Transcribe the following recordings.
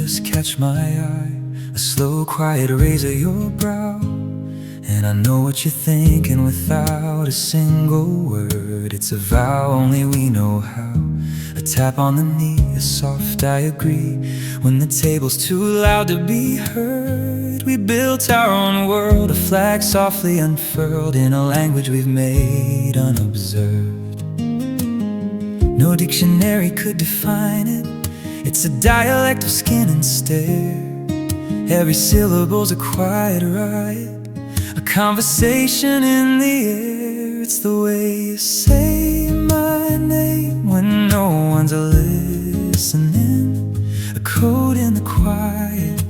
just catch my eye, a slow, quiet raise of your brow. And I know what you're thinking without a single word. It's a vow only we know how. A tap on the knee, a soft I agree. When the table's too loud to be heard, we built our own world, a flag softly unfurled in a language we've made unobserved. No dictionary could define it. It's a dialect of skin and stare. Every syllable's a quiet riot, a conversation in the air. It's the way you say my name when no one's listening, a code in the quiet,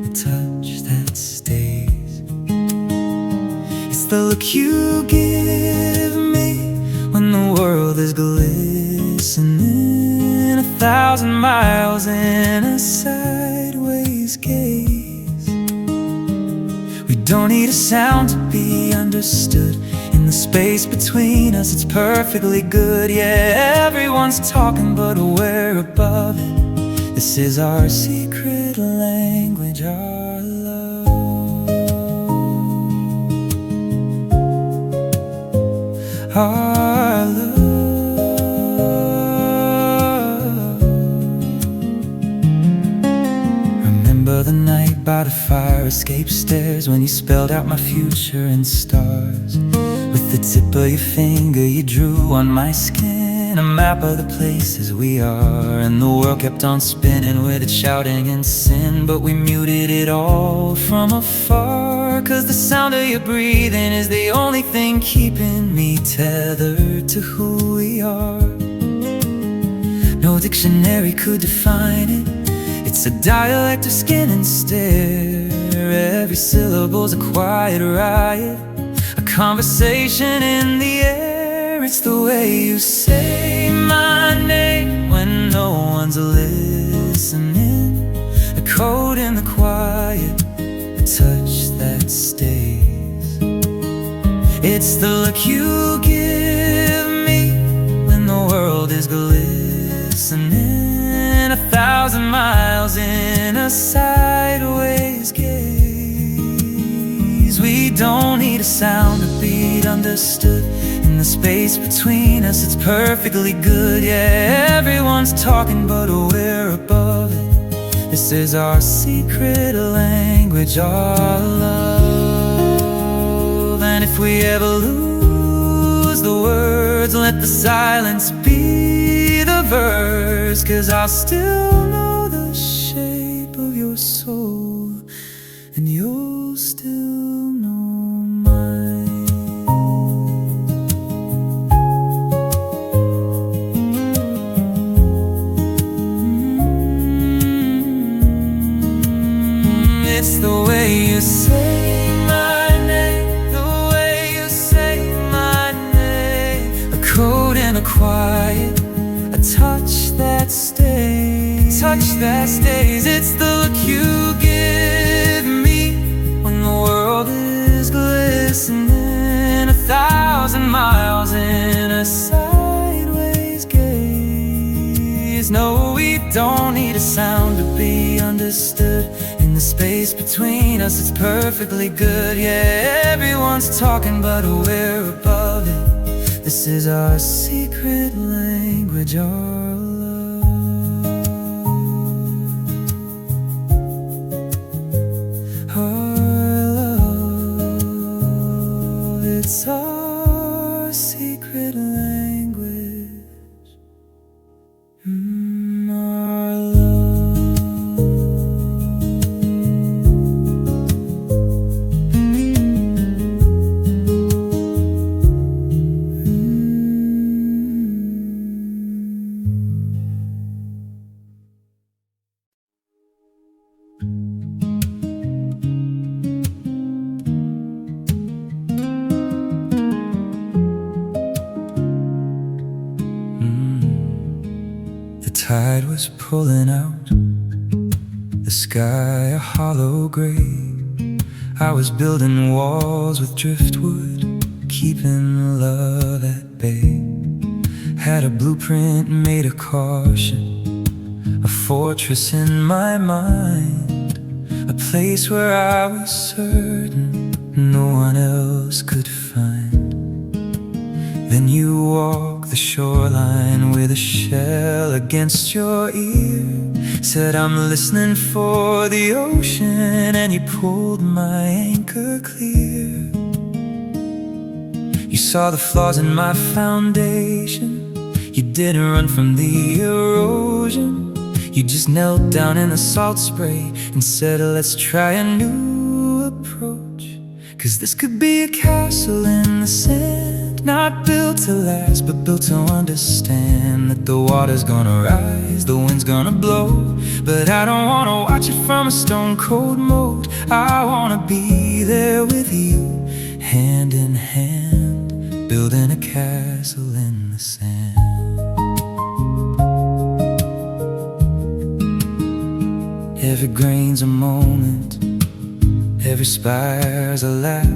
a touch that stays. It's the look you give me when the world is glistening, 1,000 miles in a sideways gaze. We don't need a sound to be understood. In the space between us, it's perfectly good. Yeah, everyone's talking, but we're above it. This is our secret language, our love, our love. Remember the night by the fire escape stairs, when you spelled out my future in stars. With the tip of your finger you drew on my skin a map of the places we are. And the world kept on spinning with it shouting in sin, but we muted it all from afar. 'Cause the sound of your breathing is the only thing keeping me tethered to who we are. No dictionary could define it. It's a dialect of skin and stare. Every syllable's a quiet riot, a conversation in the air. It's the way you say my name when no one's listening, a code in the quiet, a touch that stays. It's the look you give me when the world is glistening, 1,000 miles in a sideways gaze. We don't need a sound to be understood. In the space between us, it's perfectly good. Yeah, everyone's talking, but we're above it. This is our secret language, our love. And if we ever lose the words, let the silence be the verse. 'Cause I'll still know the shape of your soul, and you'll still know mine. It's the way you say my name, the way you say my name, a code and a quiet, a touch that stays, touch that stays. It's the look you give me when the world is glistening, 1,000 miles in a sideways gaze. No, we don't need a sound to be understood. In the space between us, it's perfectly good. Yeah, everyone's talking, but we're above it. This is our secret language, our love, our love. It's our secret language, our love. The tide was pulling out, the sky a hollow gray. I was building walls with driftwood, keeping love at bay. Had a blueprint made of caution, a fortress in my mind, a place where I was certain no one else could find. Then you walk the shoreline with a shell against your ear, said I'm listening for the ocean, and you pulled my anchor clear. You saw the flaws in my foundation, you didn't run from the erosion. You just knelt down in the salt spray and said, let's try a new approach. 'Cause this could be a castle in the sand, not built to last, but built to understand that the water's gonna rise, the wind's gonna blow. But I don't wanna watch it from a stone cold moat. I wanna be there with you, hand in hand, building a castle in the sand. Every grain's a moment, every spire's a laugh.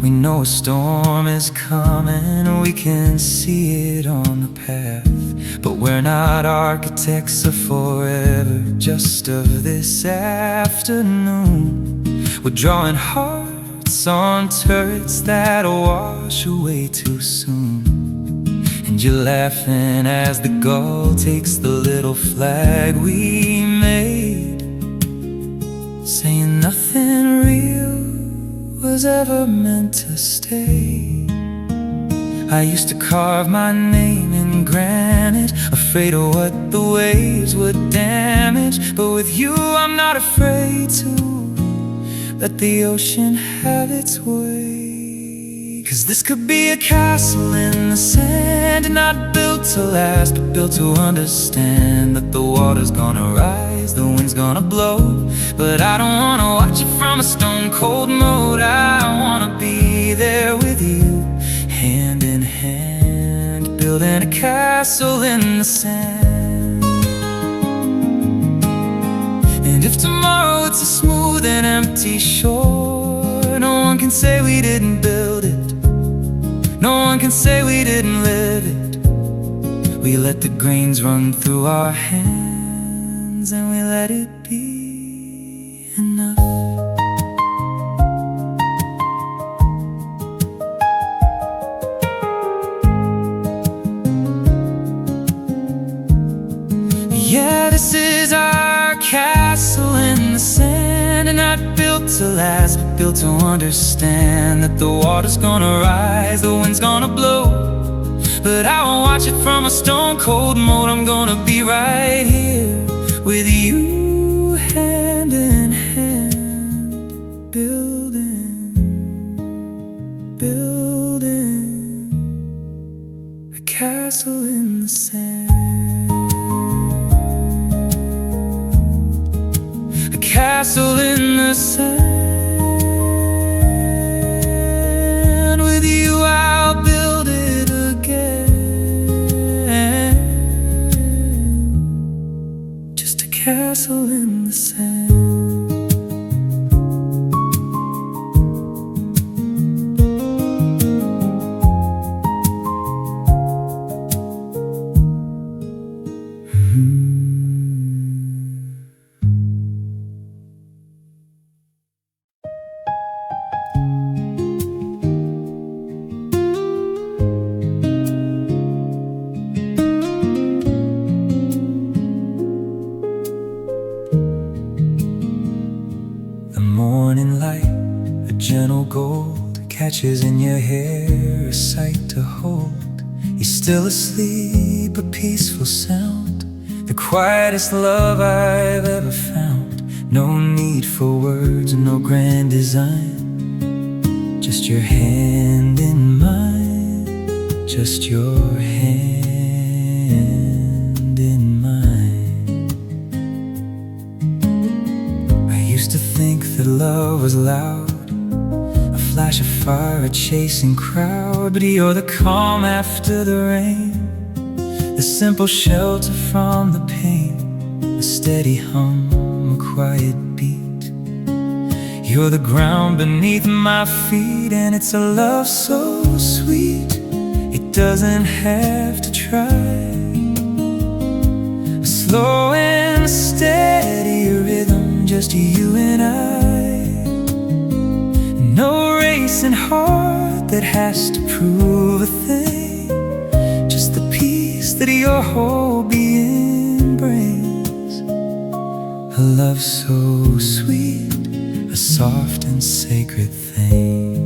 We know a storm is coming, we can see it on the path. But we're not architects of forever, just of this afternoon. We're drawing hearts on turrets that'll wash away too soon. And you're laughing as the gull takes the little flag we made, saying nothing real was ever meant to stay. I used to carve my name in granite, afraid of what the waves would damage. But with you I'm not afraid to let the ocean have its way. 'Cause this could be a castle in the sand, not built to last, but built to understand that the water's gonna rise, the wind's gonna blow. But I don't wanna watch it from a stone cold moat. I wanna be there with you, hand in hand, building a castle in the sand. And if tomorrow it's a smooth and empty shore, no one can say we didn't build it, no one can say we didn't live it. We let the grains run through our hands, and we let it be enough. Yeah, this is our castle in the sand, and not built to last, but built to understand that the water's gonna rise, the wind's gonna blow. But I won't watch it from a stone cold moat. I'm gonna be right here with you, hand in hand, building a castle in the sand, a castle in the sand. With you I'll build it again, just a castle in the sand. Morning light, a gentle gold, catches in your hair, a sight to hold. You're still asleep, a peaceful sound, the quietest love I've ever found. No need for words, no grand design, just your hand in mine, just your hand in mine. I used to think that love was loud, a flash of fire, a chasing crowd. But you're the calm after the rain, the simple shelter from the pain, a steady hum, a quiet beat. You're the ground beneath my feet, and it's a love so sweet, it doesn't have to try. A slow and steady rhythm, just you and I. No racing heart that has to prove a thing, just the peace that your whole being brings. A love so sweet, a soft and sacred thing.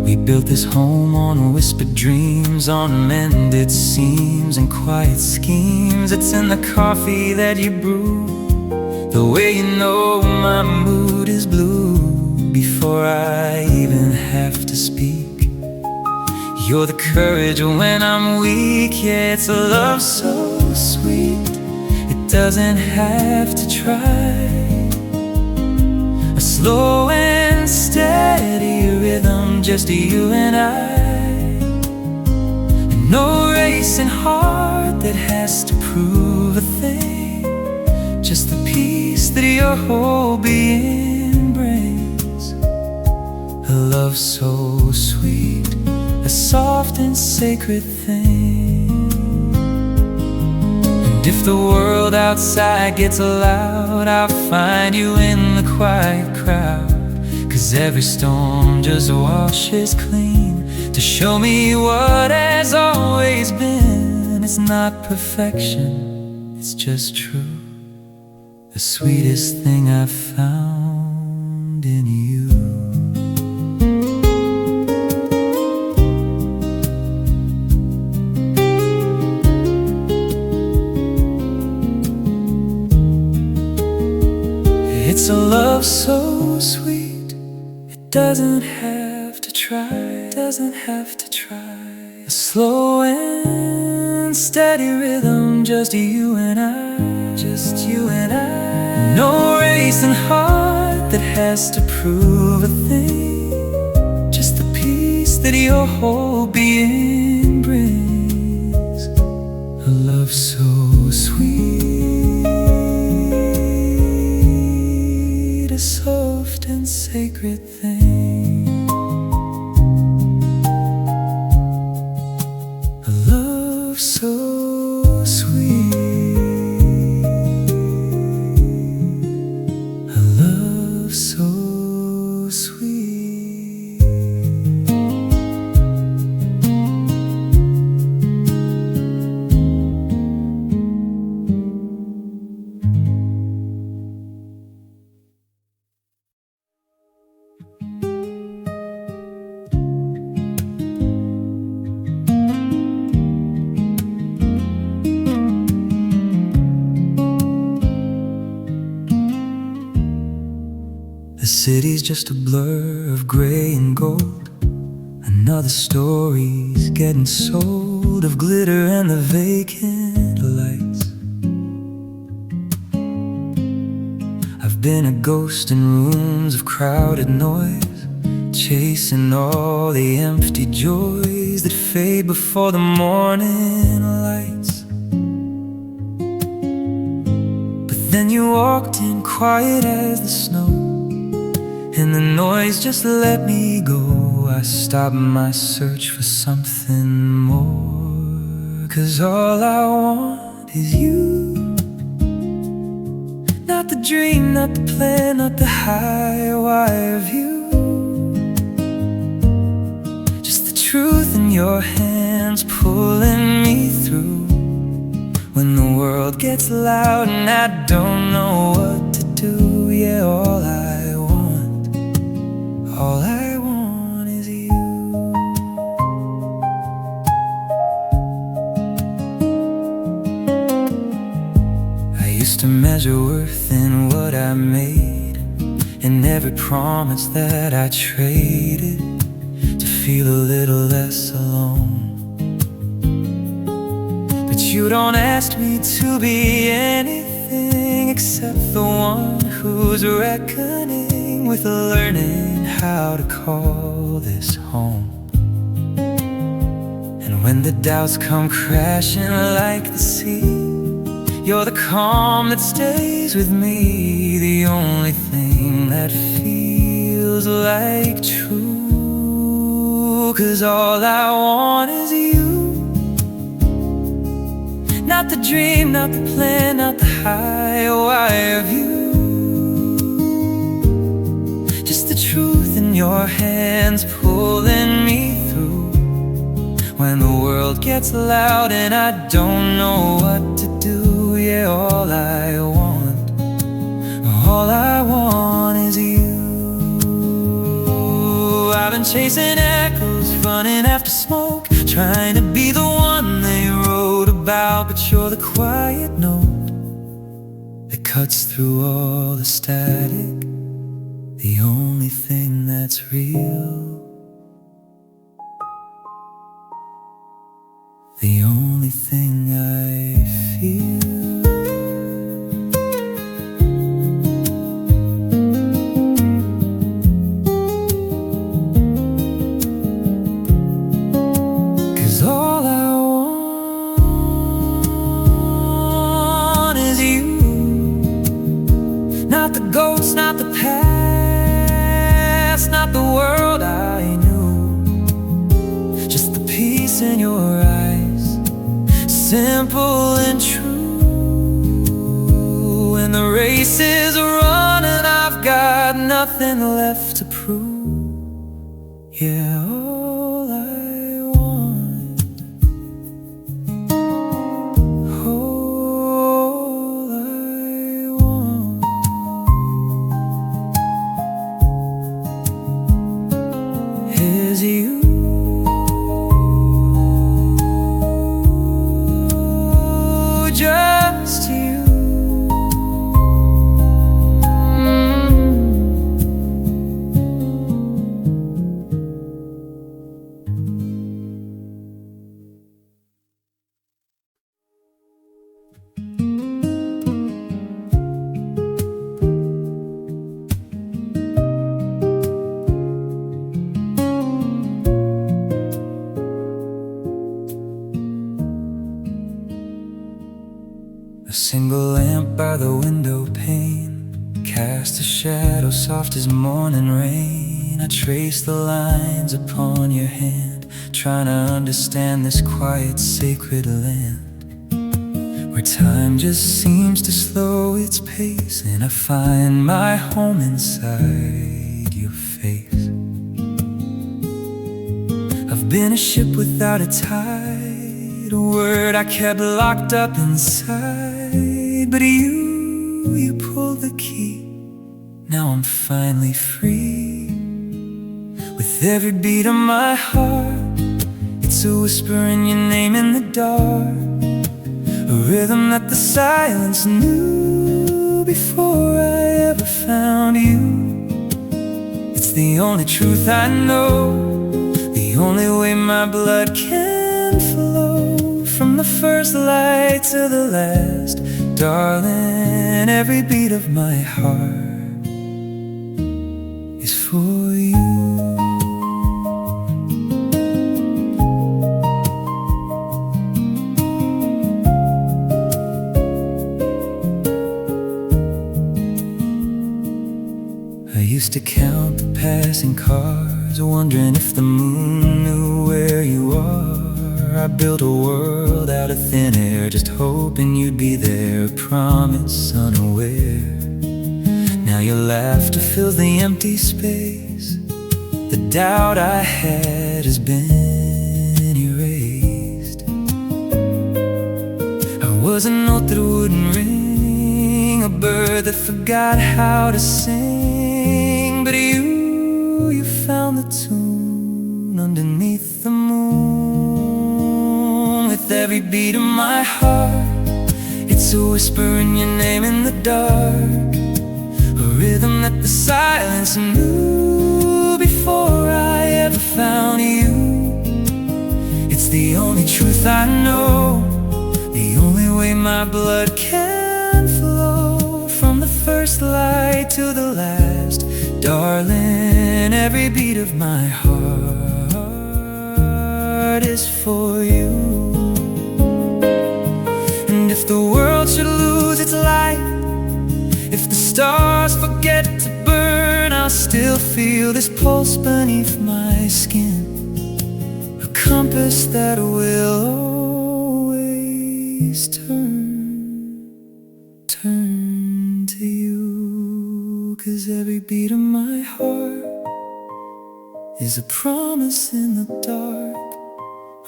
We built this home on whispered dreams, on mended seams and quiet schemes. It's in the coffee that you brew, the way you know my mood is blue before I even have to speak. You're the courage when I'm weak. Yeah, it's a love so sweet, it doesn't have to try. A slow and steady rhythm, just you and I. And no racing heart that has to prove a thing, just the peace that your whole being brings. A love so sweet, a soft and sacred thing. And if the world outside gets loud, I'll find you in the quiet crowd. 'Cause every storm just washes clean to show me what has always been. It's not perfection, it's just true, the sweetest thing I've found in you. It's a love so sweet, it doesn't have to try, doesn't have to try. A slow and steady rhythm, just you and I, just you and I. No racing heart that has to prove a thing, just the peace that your whole being brings. A love so sweet, a soft and sacred thing. A love so sweet, a love so sweet. The city's just a blur of gray and gold. Another story's getting sold, of glitter and the vacant lights. I've been a ghost in rooms of crowded noise, chasing all the empty joys that fade before the morning lights. But then you walked in quiet as the snow, and the noise just let me go. I stopped my search for something more, 'cause all I want is you. Not the dream, not the plan, not the high wire view, just the truth in your hands pulling me through. When the world gets loud and I don't know what to do, yeah, all I want is you. I used to measure worth in what I made, in every promise that I traded to feel a little less alone. But you don't ask me to be anything except the one who's reckoning with learning how to call this home. And when the doubts come crashing like the sea, you're the calm that stays with me, the only thing that feels like true. 'cause all I want is you. Not the dream, not the plan, not the high wire view. Just the truth in your hands pulling me through. When the world gets loud and I don't know what to do, yeah, all I want is you. I've been chasing echoes, running after smoke, trying to be the one they wrote about. But you're the quiet note that cuts through all the static, the only thing that's real, the only thing I feel. Not the ghosts, not the past, not the world I knew. Just the peace in your eyes, simple and true. When the race is run and I've got nothing left to prove, yeah, all I want, all I want is you. Just you. A single lamp by the window pane cast a shadow soft as morning rain. I trace the lines upon your hand, trying to understand this quiet, sacred land, where time just seems to slow its pace, and I find my home inside your face. I've been a ship without a tide, a word I kept locked up inside. But you pulled the key, now I'm finally free. With every beat of my heart, it's a whisper in your name in the dark, a rhythm that the silence knew before I ever found you. It's the only truth I know, the only way my blood can flow. From the first light to the last, darling, every beat of my heart is for you. I used to count the passing cars, wondering if the moon knew where you are. I built a world out of thin air, just hoping you'd be there, a promise unaware. Now your laughter fills the empty space, the doubt I had has been erased. I was a note that wouldn't ring, a bird that forgot how to sing. But you found the tune underneath the moon. With every beat of my heart, it's a whisper in your name in the dark, a rhythm that the silence knew before I ever found you. It's the only truth I know, the only way my blood can flow. From the first light to the last, darling, every beat of my heart is for you. And if the world should lose its light, if the stars forget to burn, I'll still feel this pulse beneath my skin. compass that will always turn to you. 'Cause every beat of my heart is a promise in the dark,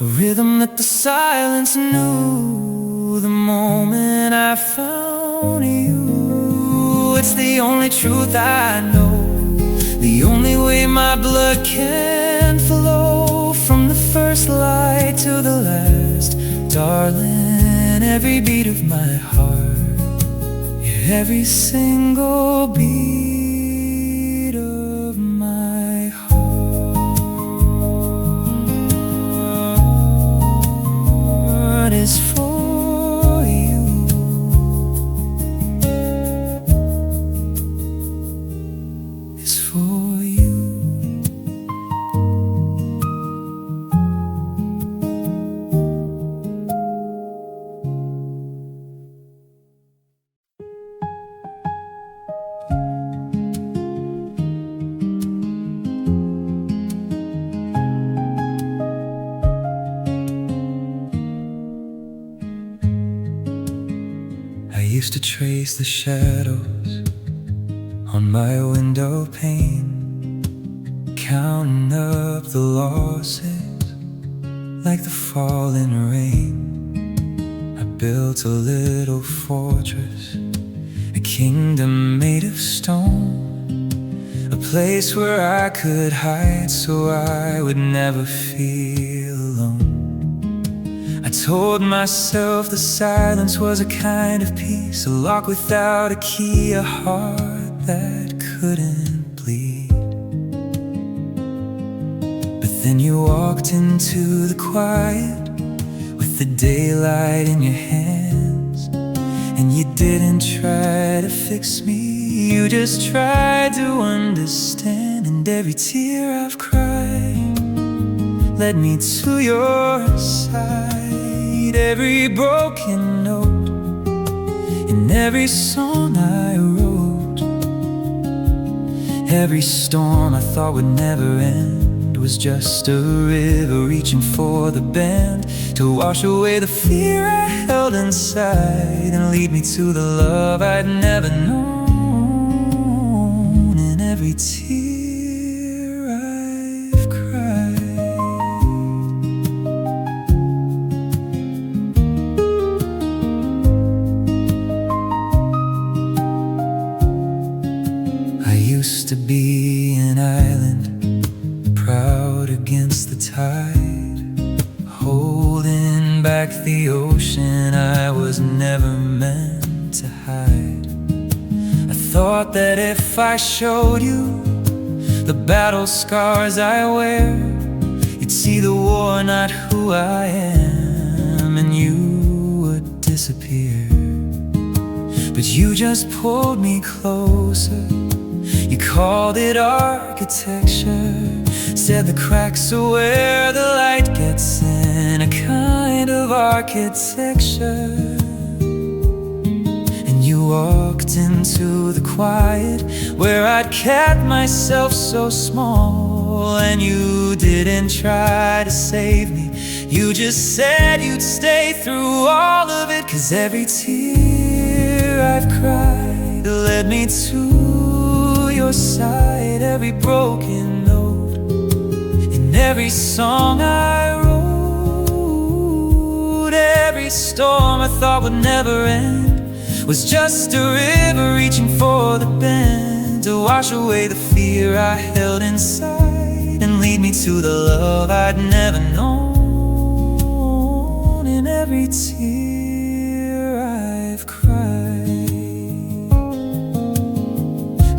a rhythm that the silence knew the moment I found you. It's the only truth I know, the only way my blood can flow, from the first light to the last. Darling, every beat of my heart, yeah, every single beat of my heart is for you. Is for you. I used to trace the shadows on my window pane, counting up the losses like the falling rain. I built a little fortress, a kingdom made of stone, a place where I could hide so I would never feel alone. I told myself the silence was a kind of peace, a lock without a key, a heart that couldn't bleed. But then you walked into the quiet with the daylight in your hands, and you didn't try to fix me, you just tried to understand. And every tear I've cried led me to your side, every broken note in every song I wrote, every storm I thought would never end was just a river reaching for the bend to wash away the fear I held inside and lead me to the love I'd never known. In every tear I've cried, I used to be an island, proud against the tide, holding back the ocean I was never meant to hide. I thought that if I showed you the battle scars I wear, you'd see the war, not who I am, and you would disappear. But you just pulled me closer, you called it architecture, said the cracks are where the light gets in, a kind of architecture. And you walked into the quiet where I'd kept myself so small, and you didn't try to save me, you just said you'd stay through all of it. 'Cause every tear I've cried led me to your side, every broken note in every song I wrote, every storm I thought would never end was just a river reaching for the bend to wash away the fear I held inside and lead me to the love I'd never known. In every tear I've cried,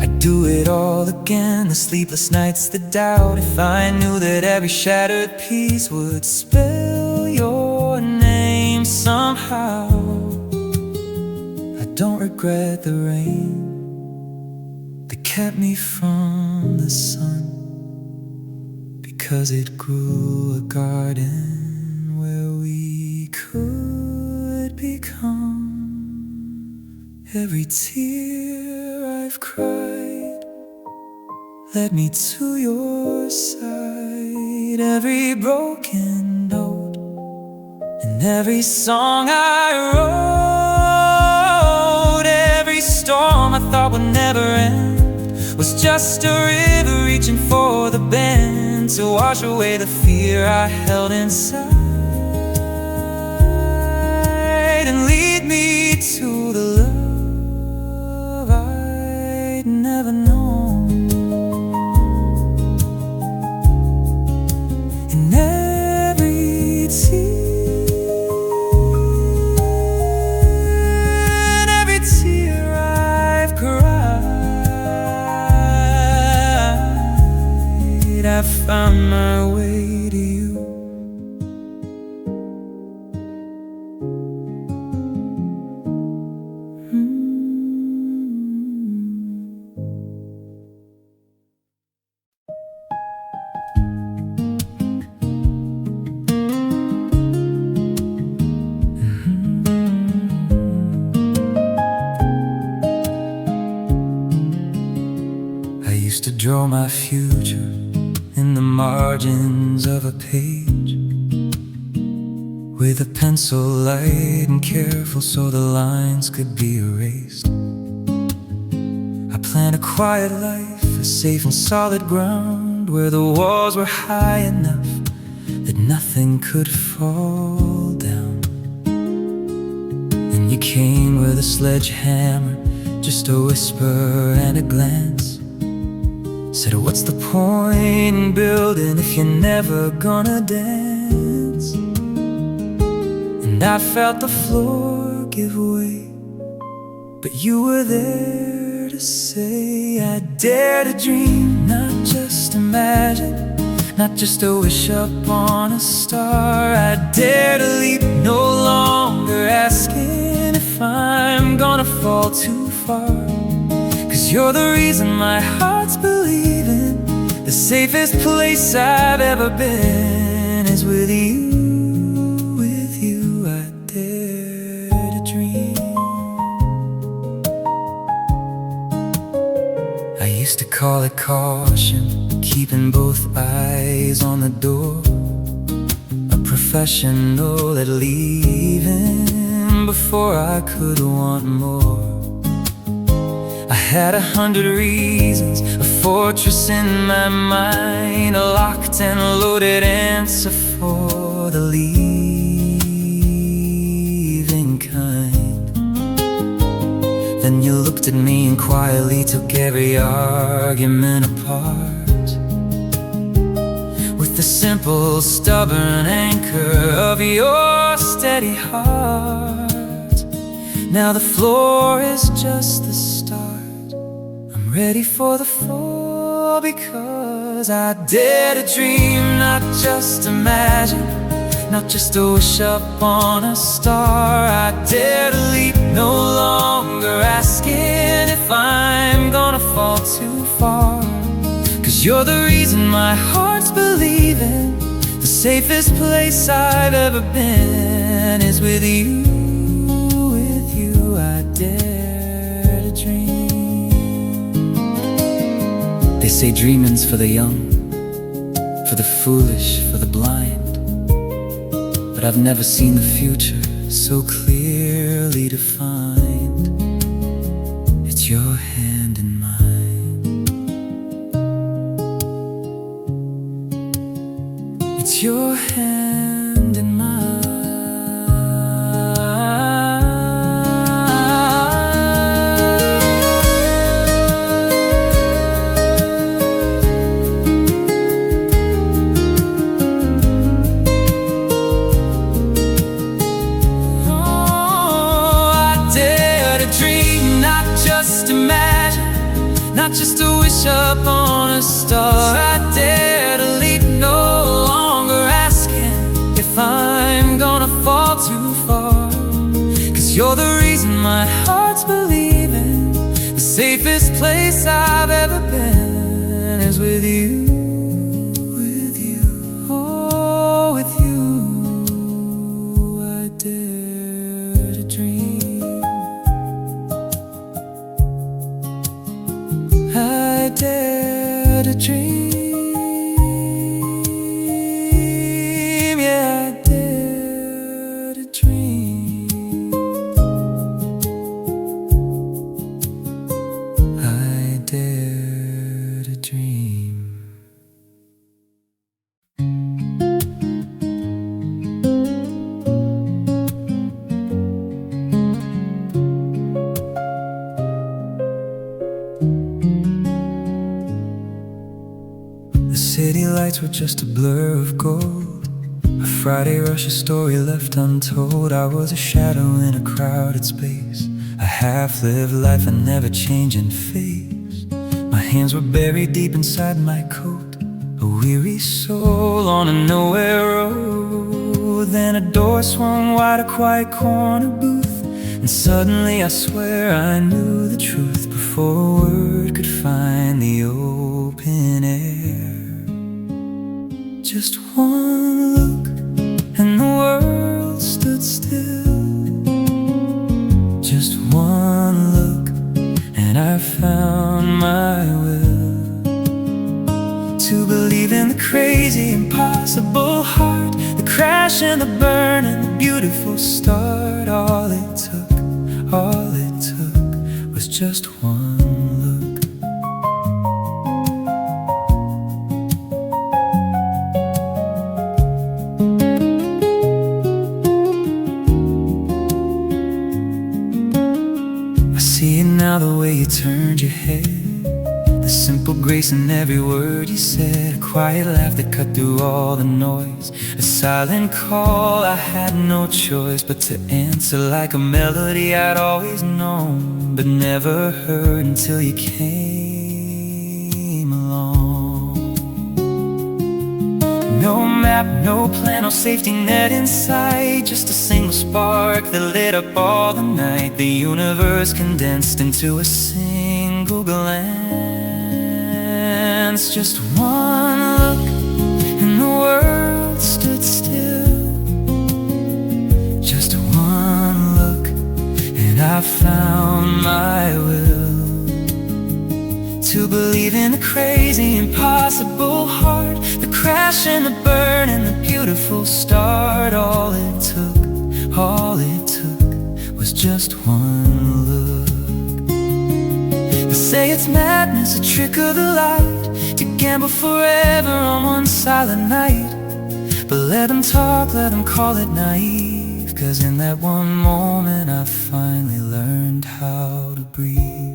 I'd do it all again, the sleepless nights, the doubt, if I knew that every shattered piece would spell your name somehow. I don't regret the rain that kept me from the sun, because it grew a garden where we could become. Every tear I've cried led me to your side, every broken Every song I wrote, every storm I thought would never end, was just a river reaching for the bend to wash away the fear I held inside and lead me to the love I'd never known. In every tear I've cried, I found my way to you. I used to draw my future in the margins of a page, with a pencil light and careful so the lines could be erased. I planned a quiet life, a safe and solid ground, where the walls were high enough that nothing could fall down. And you came with a sledgehammer, just a whisper and a glance. Said, what's the point in building if you're never gonna dance? And I felt the floor give way, but you were there to say, I dare to dream, not just imagine, not just a wish up on a star. I dare to leap, no longer asking if I'm gonna fall too far. 'Cause you're the reason my heart's believing. The safest place I've ever been is with you. With you I dare to dream. I used to call it caution, keeping both eyes on the door, a professional at leaving before I could want more. I had 100 reasons, a fortress in my mind, a locked and loaded answer for the leaving kind. Then you looked at me and quietly took every argument apart, with the simple, stubborn anchor of your steady heart. Now the floor is just the start. I'm ready for the fall, because I dare to dream, not just imagine, not just a wish up on a star. I dare to leap, no longer asking if I'm gonna fall too far. 'Cause you're the reason my heart's believing. The safest place I've ever been is with you. With you I dare to dream. They say dreaming's for the young, for the foolish, for the blind. But I've never seen the future so clearly defined. It's your hand in mine. It's your hand in mine. Not just a wish up on a star. I dare to leap, no longer asking if I'm gonna fall too far. 'Cause you're the reason my heart's believing. The safest place I've ever been is with you. With you, oh, with you I dare to dream. I dare to dream, yeah, I dare to lights were just a blur of gold, a Friday rush, a story left untold. I was a shadow in a crowded space, a half-lived life, a never-changing face. My hands were buried deep inside my coat, a weary soul on a nowhere road. Then a door swung wide, a quiet corner booth, and suddenly I swear I knew the truth before a word could find the open air. Just one look and the world stood still. Just one look and I found my will to believe in the crazy, impossible heart, the crash and the burn and the beautiful start. All it took was just one look. I see it now, the way you turned your head, the simple grace in every word you said, a quiet laugh that cut through all the noise, a silent call I had no choice but to answer, like a melody I'd always known but never heard until you came along. No map, no plan, no safety net in sight, just a single spark that lit up all the night. The universe condensed into a single glance. Just one look and the world stood still. Just one look and I found my will to believe in the crazy, impossible heart, the crash and the burn and the beautiful start. All it took was just one look. They say it's madness, a trick of the light, to gamble forever on one silent night. But let them talk, let them call it naive, 'cause in that one moment I finally learned how to breathe.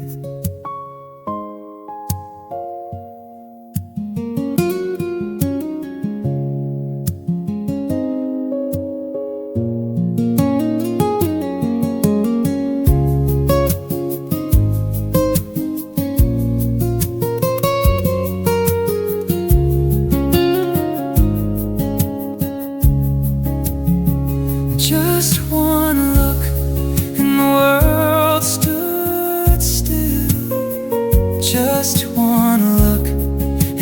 Just one look and the world stood still. Just one look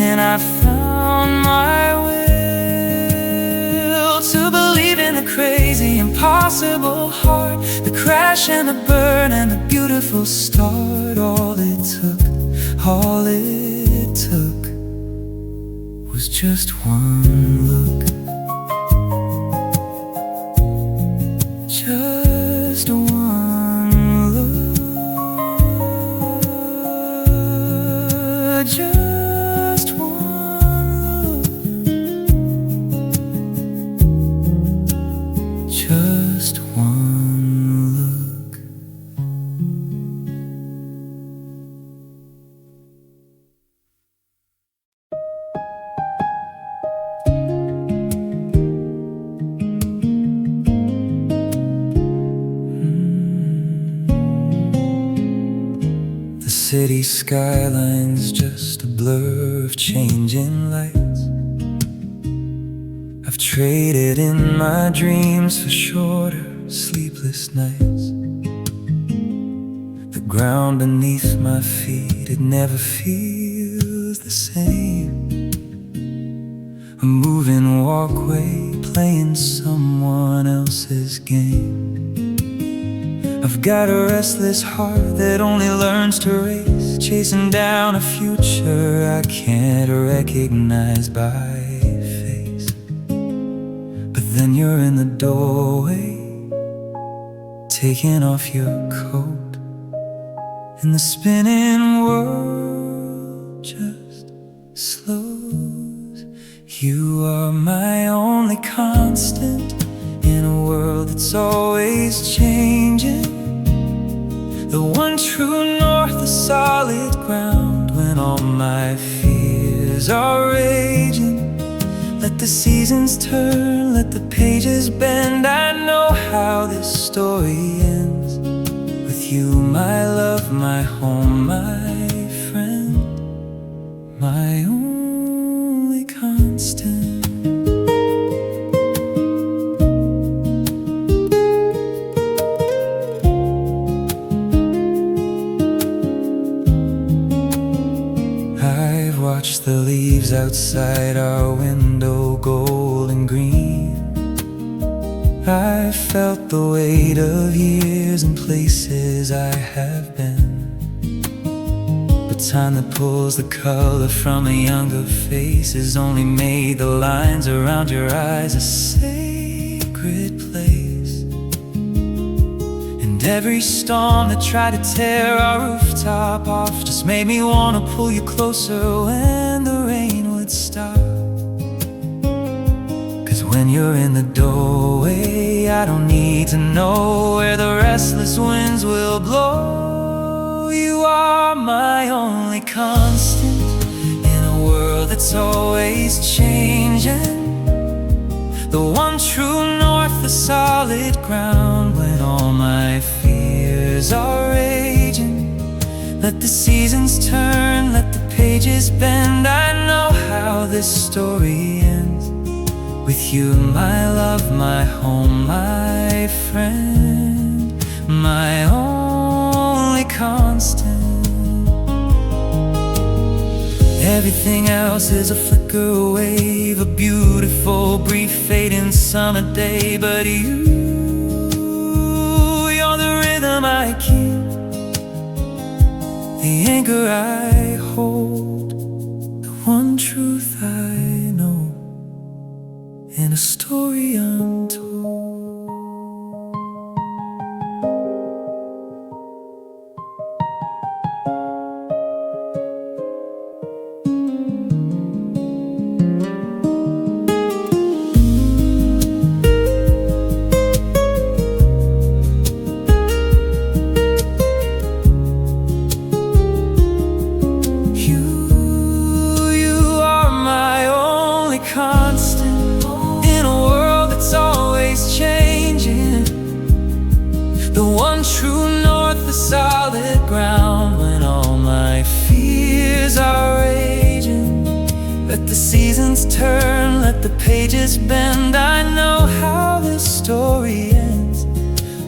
and I found my will to believe in the crazy, impossible heart, the crash and the burn and the beautiful start. All it took was just one look. Just one look, just one look, just one look. The city skyline's just a blur of changing lights. I've traded in my dreams for shorter, sleepless nights. The ground beneath my feet, it never feels the same. A moving walkway, playing someone else's game. I've got a restless heart that only learns to race, chasing down a future I can't recognize by face. But then you're in the doorway, taking off your coat, and the spinning world just slows. You are my only constant in a world that's always changing, the one true north, the solid ground when all my fears are raging. Let the seasons turn, let the pages bend. I know how this story ends. With you, my love, my home, my friend, my only constant. I've watched the leaves outside our window, gold and green. I've felt the weight of years and places I have been. But time that pulls the color from a younger face has only made the lines around your eyes a sacred place. And every storm that tried to tear our rooftop off just made me want to pull you closer when the rain would stop. Cause when you're in the doorway, I don't need to know where the restless winds will blow. You are my only constant in a world that's always changing. The one true north, the solid ground when all my fears are raging. Let the seasons turn, let the pages bend. I know how this story ends. With you, my love, my home, my friend, my only constant. Everything else is a flicker, a wave, a beautiful, brief, fading summer day. But you're the rhythm I keep, the anchor I hold, the one truth I know in a story untold. Constant in a world that's always changing. The one true north, the solid ground when all my fears are raging. Let the seasons turn, let the pages bend. I know how this story ends.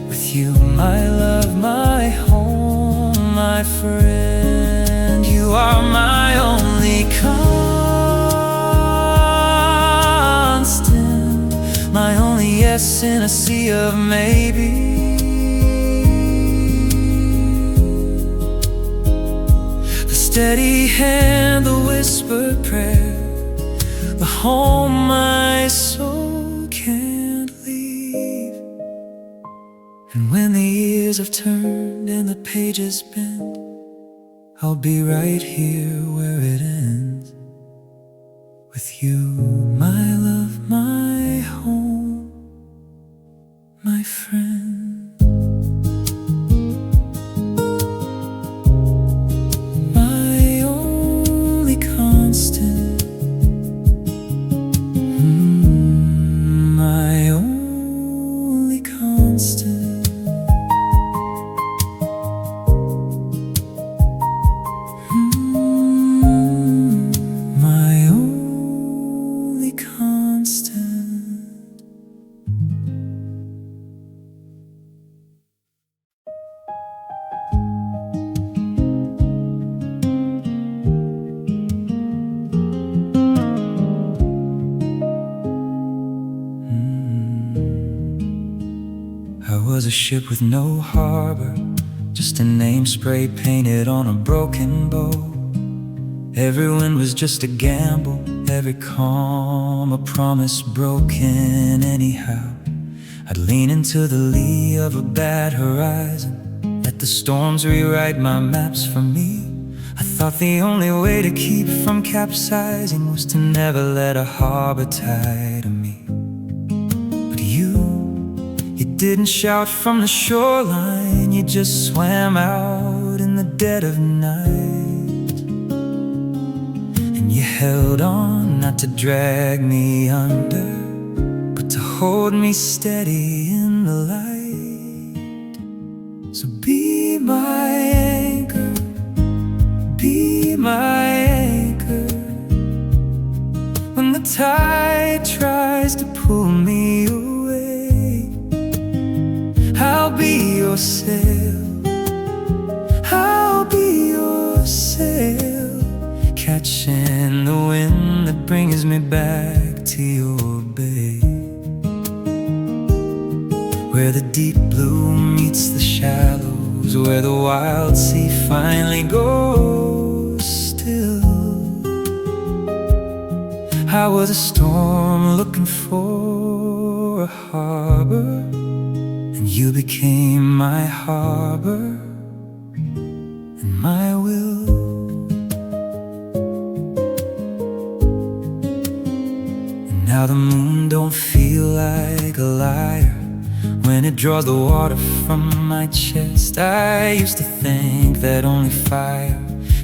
With you, my love, my home, my friend. You are my only my only yes in a sea of maybe. The steady hand, the whispered prayer, the home my soul can't leave. And when the years have turned and the pages bend, I'll be right here where it ends. With you, my love, my home, my friend, my only constant, my only constant. I was a ship with no harbor, just a name spray painted on a broken boat. Every wind was just a gamble, every calm a promise broken anyhow. I'd lean into the lee of a bad horizon, let the storms rewrite my maps for me. I thought the only way to keep from capsizing was to never let a harbor tie to me. You didn't shout from the shoreline, you just swam out in the dead of night. And you held on not to drag me under, but to hold me steady in the light. So be my anchor, be my anchor. When the tide tries to pull me away, I'll be your sail, I'll be your sail, catching the wind that brings me back to your bay, where the deep blue meets the shallows, where the wild sea finally goes still. I was a storm looking for a harbor, and you became my harbor and my will. And now the moon don't feel like a liar when it draws the water from my chest. I used to think that only fire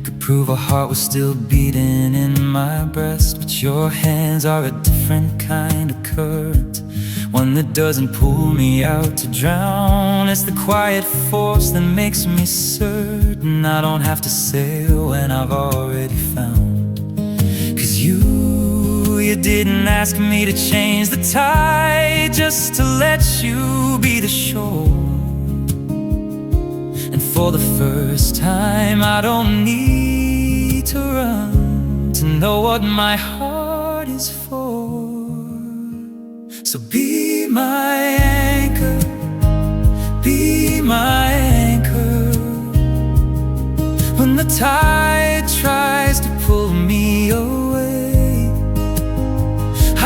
could prove a heart was still beating in my breast, but your hands are a different kind of current, one that doesn't pull me out to drown. It's the quiet force that makes me certain I don't have to sail when I've already found. 'Cause you didn't ask me to change the tide, just to let you be the shore. And for the first time I don't need to run to know what my heart is for. So be my anchor, be my anchor. When the tide tries to pull me away,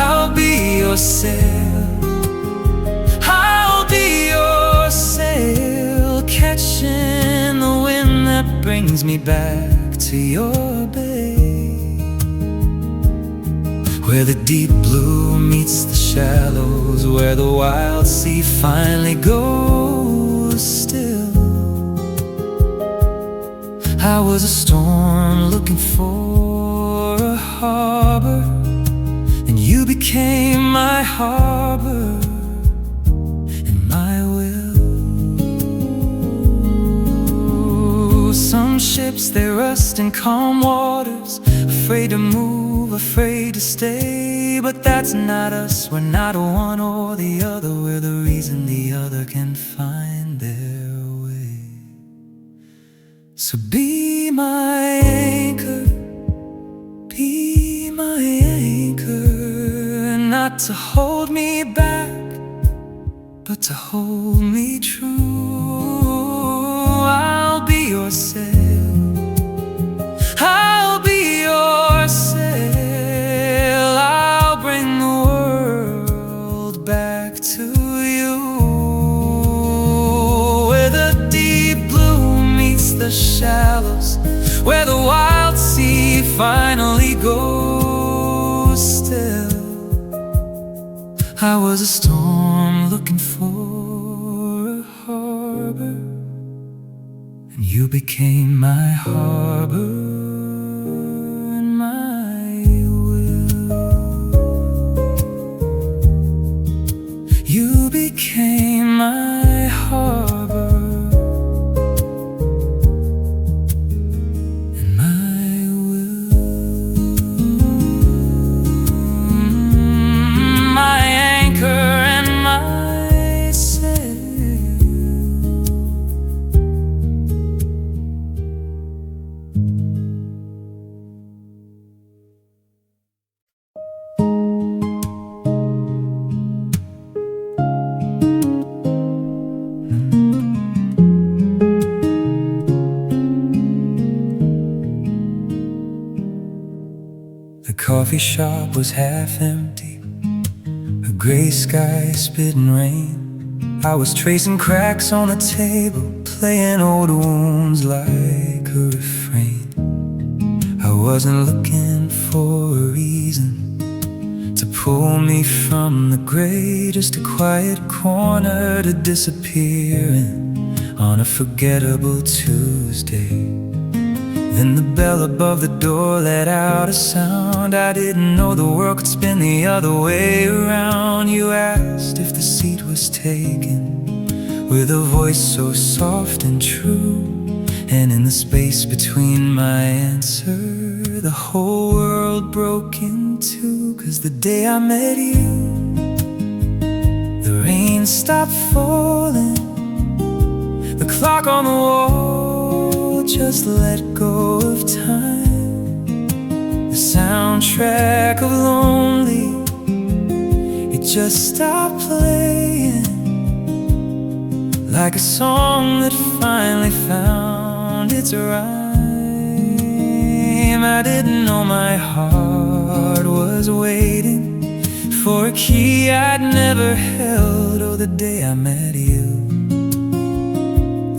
I'll be your sail, I'll be your sail, catching the wind that brings me back to your bay, where the deep blue meets the shallows, where the wild sea finally goes still. I was a storm looking for a harbor, and you became my harbor and my will. Some ships, they rust in calm waters, afraid to move, afraid to stay. But that's not us, we're not one or the other, we're the reason the other can find their way. So be my anchor, be my anchor, not to hold me back, but to hold me true. I'll be your sail, I'll be your sail, I'll bring the world back to you, where the deep blue meets the shallows, where the wild sea finally goes still. I was a storm looking for a harbor, and you became my harbor and my will. You became my harbor and my will. My anchor and my sail. The coffee shop was half empty, a gray sky spitting rain. I was tracing cracks on the table, playing old wounds like a refrain. I wasn't looking for a reason to pull me from the gray, just a quiet corner to disappear in on a forgettable Tuesday. Then the bell above the door let out a sound. I didn't know the world could spin the other way around. You asked if the seat was taken, with a voice so soft and true. And in the space between my answer, the whole world broke in two. 'Cause the day I met you, the rain stopped falling, the clock on the wall just let go of time. The soundtrack of Lonely, it just stopped playing, like a song that finally found its rhyme. I didn't know my heart was waiting for a key I'd never held. Oh, the day I met you,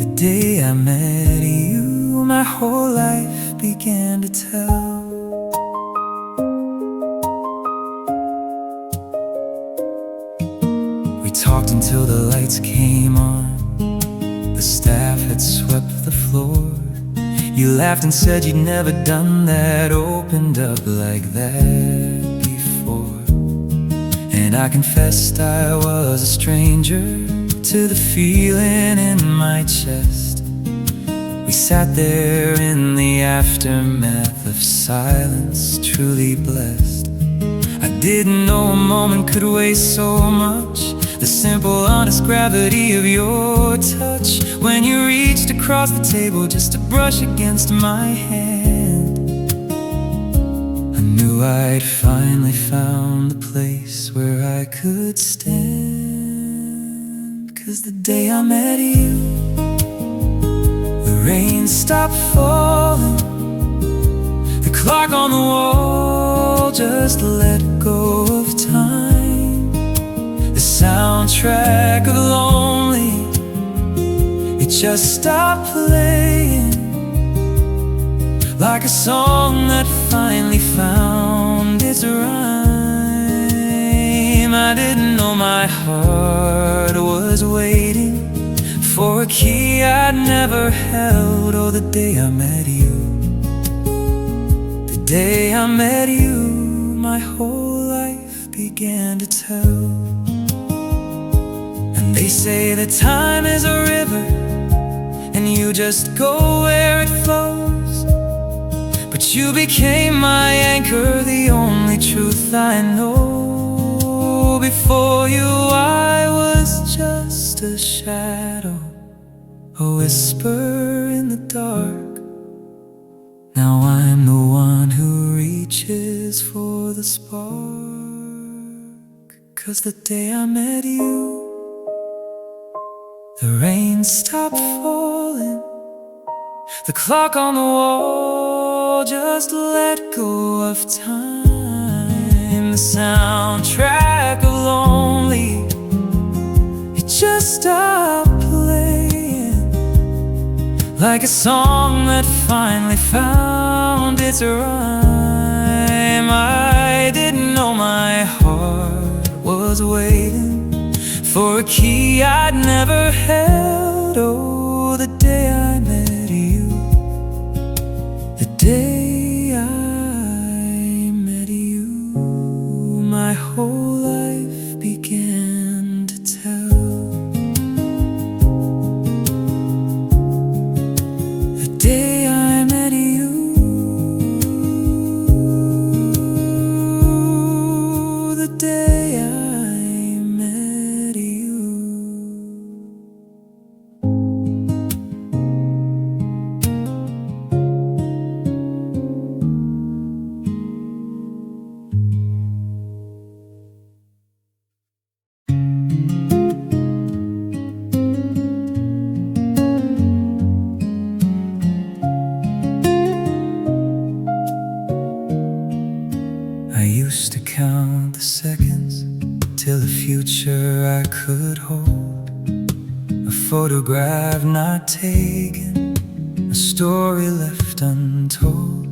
the day I met you, my whole life began to tell. We talked until the lights came on, the staff had swept the floor. You laughed and said you'd never done that, opened up like that before. And I confessed I was a stranger to the feeling in my chest. We sat there in the aftermath of silence, truly blessed. I didn't know a moment could weigh so much, the simple, honest gravity of your touch, when you reached across the table just to brush against my hand. I knew I'd finally found the place where I could stand. 'Cause the day I met you, the rain stopped falling, the clock on the wall just let go of time. The soundtrack of Lonely, it just stopped playing, like a song that finally found its rhyme. I didn't know my heart was waiting for a key I'd never held. Oh, the day I met you, the day I met you, my whole life began to tell. And they say that time is a river, and you just go where it flows. But you became my anchor, the only truth I know. Before you I was just a shadow, a whisper in the dark. Now I'm the one who reaches for the spark. 'Cause the day I met you, the rain stopped falling, the clock on the wall just let go of time. The soundtrack of Lonely, it just stopped playing, like a song that finally found its rhyme. I didn't know my heart was waiting for a key I'd never held. Oh, the day I met you, the day I met you, my whole life began to tell. The day I met you, the day I met you. I used to count the seconds till the future I could hold. A photograph not taken, a story left untold.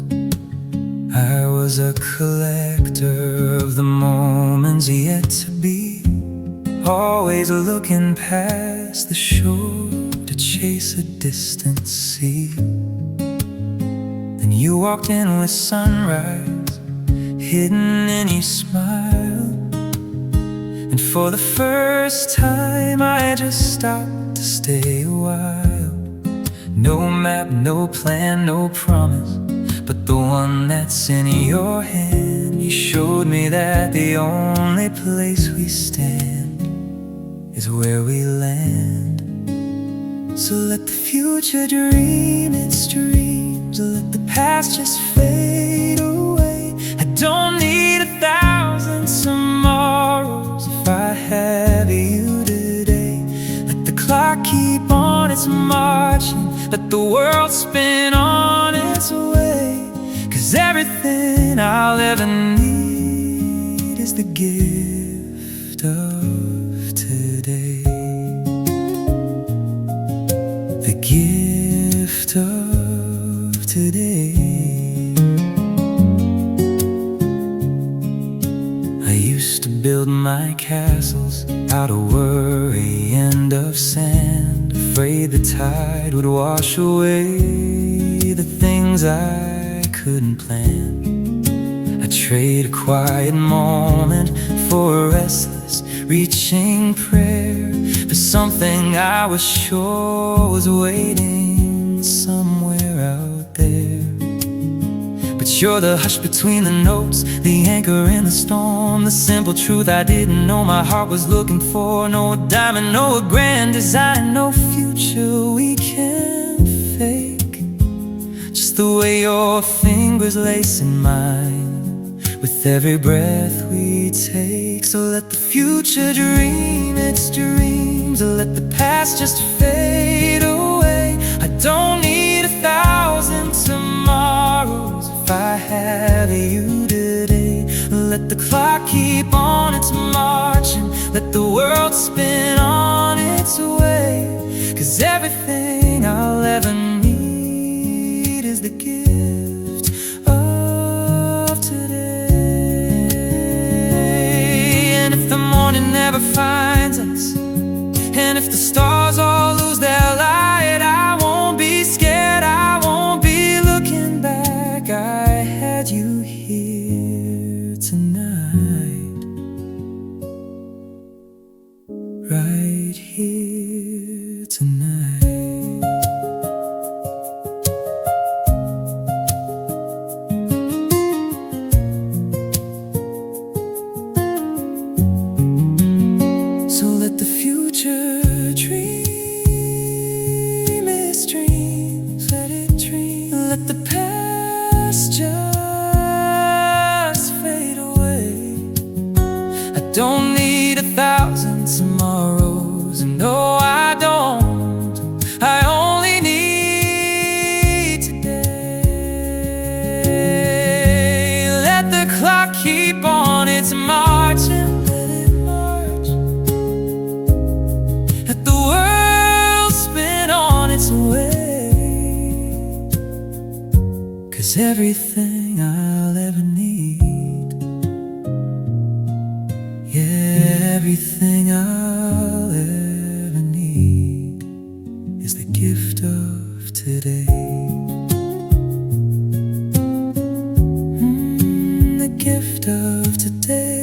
I was a collector of the moments yet to be, always looking past the shore to chase a distant sea. you walked in with sunrise hidden in your smile. And for the first time I just stopped to stay a while. No map, no plan, no promise, but the one that's in your hand. You showed me that the only place we stand is where we land. So let the future dream its dreams, let the past just fade away. I don't need 1,000 tomorrows if I have you today. Let the clock keep on its marching, let the world spin on its way. 'Cause everything I'll ever need is the gift of today. The gift of today. I used to build my castles out of worry and of sand, afraid the tide would wash away the things I couldn't plan. I trade a quiet moment for a restless, reaching prayer, for something I was sure was waiting somewhere out there. But you're the hush between the notes, the anchor in the storm, the simple truth I didn't know my heart was looking for. No diamond, no grand design, no future we can fake. Just the way your fingers lace in mine with every breath we take. So let the future dream its dreams, let the past just fade away. I don't need 1,000 tomorrows if I have you today. Let the clock keep on its marching, let the world spin on its way. 'Cause everything I'll ever need is the gift of today. And if the morning never finds us, and if the stars all lose their light, I won't be scared, I won't be looking back. I had you here tonight, right here tonight. So let the future dream its dreams, let it dream. Let the past just fade away. I don't need 1,000 tomorrows, and no I don't. I only need today. Let the clock keep on its marching, let it march. Let the world spin on its way. 'Cause everything I'll ever need, yeah, everything I'll ever need is the gift of today. The gift of today.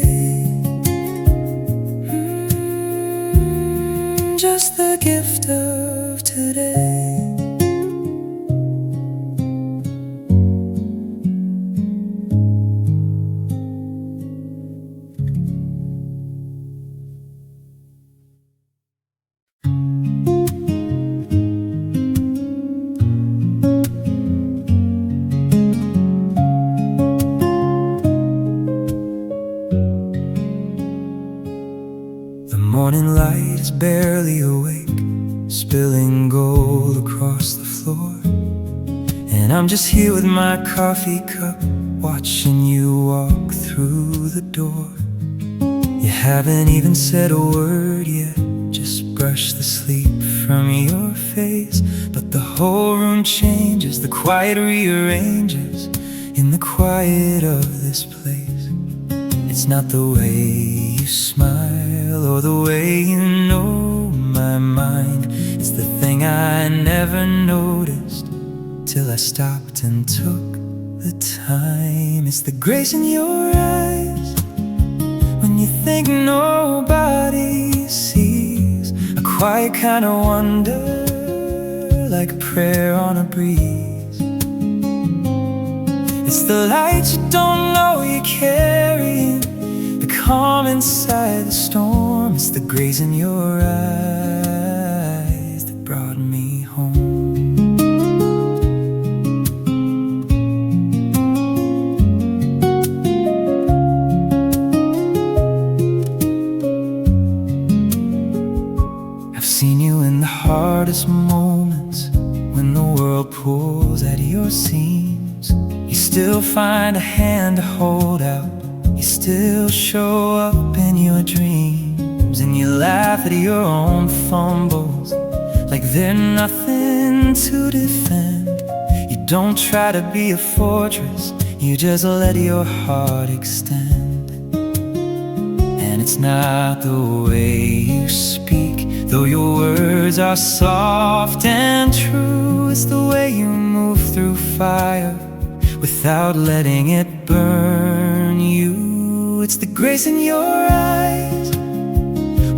Just the gift of today. The morning light is barely awake, spilling gold across the floor. And I'm just here with my coffee cup, watching you walk through the door. You haven't even said a word yet, just brush the sleep from your face. But the whole room changes, the quiet rearranges in the quiet of this place. It's not the way you smile or the way you know my mind. It's the thing I never noticed till I stopped and took the time. It's the grace in your eyes when you think nobody sees, a quiet kind of wonder, like a prayer on a breeze. It's the light you don't know you're carrying, the calm inside the storm. It's the grace in your eyes that brought me home. I've seen you in the hardest moments, when the world pulls at your seams. You still find a hand to hold out, you still show up in your dreams, and you laugh at your own fumbles like they're nothing to defend. You don't try to be a fortress, you just let your heart extend. And it's not the way you speak, though your words are soft and true. It's the way you move through fire without letting it burn you. It's the grace in your eyes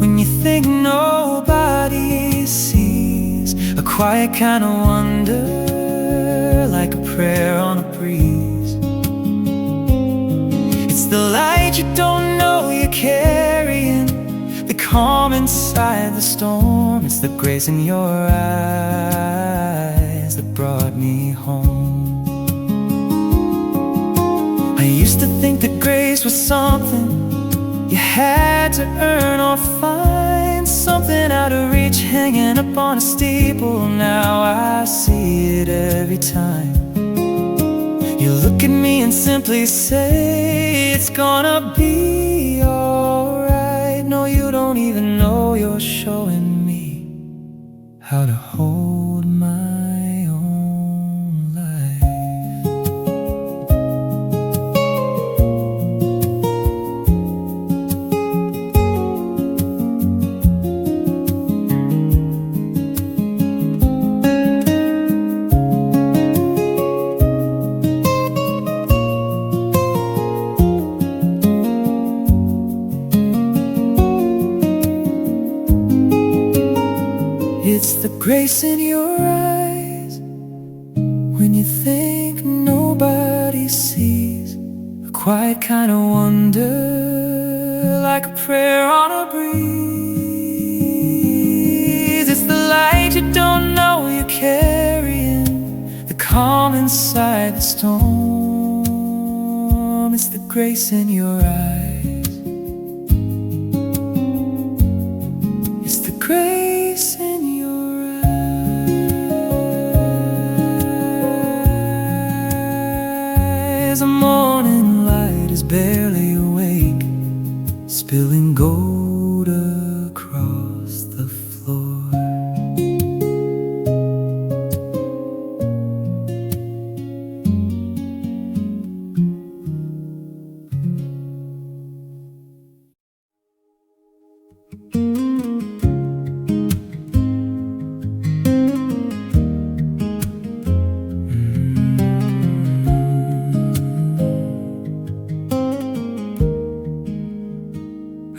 when you think nobody sees, a quiet kind of wonder, like a prayer on a breeze. It's the light you don't know you're carrying, the calm inside the storm. It's the grace in your eyes that brought me home. I used to think that grace was something you had to earn or find, something out of reach hanging up on a steeple. Now I see it every time. You look at me and simply say, it's gonna be alright. No, you don't even know you're showing me how to hold my own life. It's the grace in your eyes when you think nobody sees, a quiet kind of wonder, like a prayer on a breeze. It's the light you don't know you're carrying, the calm inside the storm. It's the grace in your eyes. It's the grace in your the morning light is barely awake, spilling gold across the floor.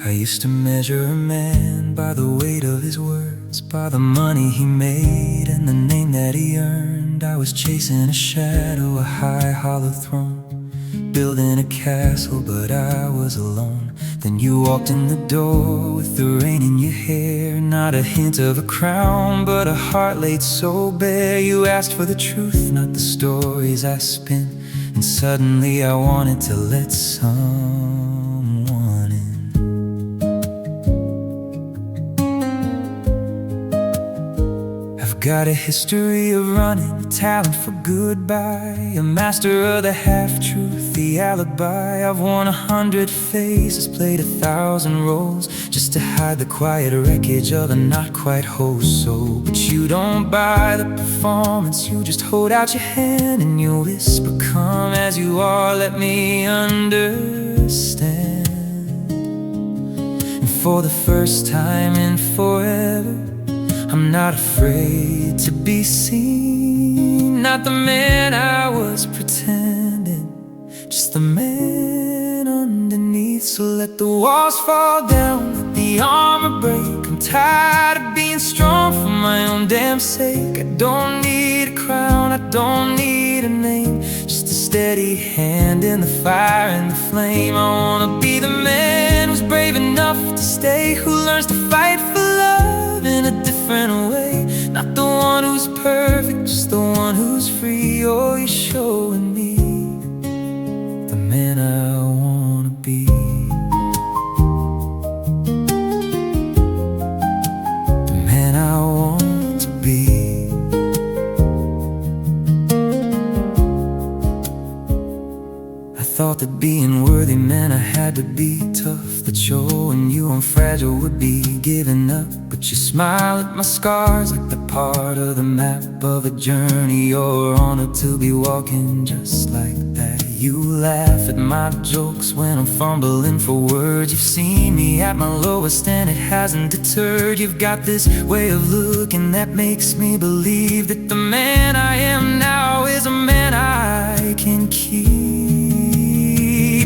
I used to measure a man by the weight of his words, by the money he made and the name that he earned. I was chasing a shadow, a high hollow throne, building a castle, but I was alone. Then you walked in the door with the rain in your hair, not a hint of a crown, but a heart laid so bare. You asked for the truth, not the stories I spin, and suddenly I wanted to let someone in. I've got a history of running, a talent for goodbye, a master of the half-truth, the alibi. I've worn 100 faces, played 1,000 roles, just to hide the quiet wreckage of a not quite whole soul. But you don't buy the performance, you just hold out your hand and you whisper, come as you are, let me understand. And for the first time in forever, I'm not afraid to be seen, not the man I was pretending. just the man underneath. So let the walls fall down, let the armor break. I'm tired of being strong for my own damn sake. I don't need a crown, I don't need a name, just a steady hand in the fire and the flame. I wanna be the man who's brave enough to stay, who learns to fight for love in a different way. Not the one who's perfect, just the one who's free. Oh, you're showing me the man I wanna be. The man I want to be. I thought that being worthy meant I had to be tough, that showing you I'm fragile would be giving up. But you smile at my scars like they're part of the map of a journey you're honored to be walking just like that. You laugh at my jokes when I'm fumbling for words. You've seen me at my lowest and it hasn't deterred. You've got this way of looking that makes me believe that the man I am now is a man I can keep.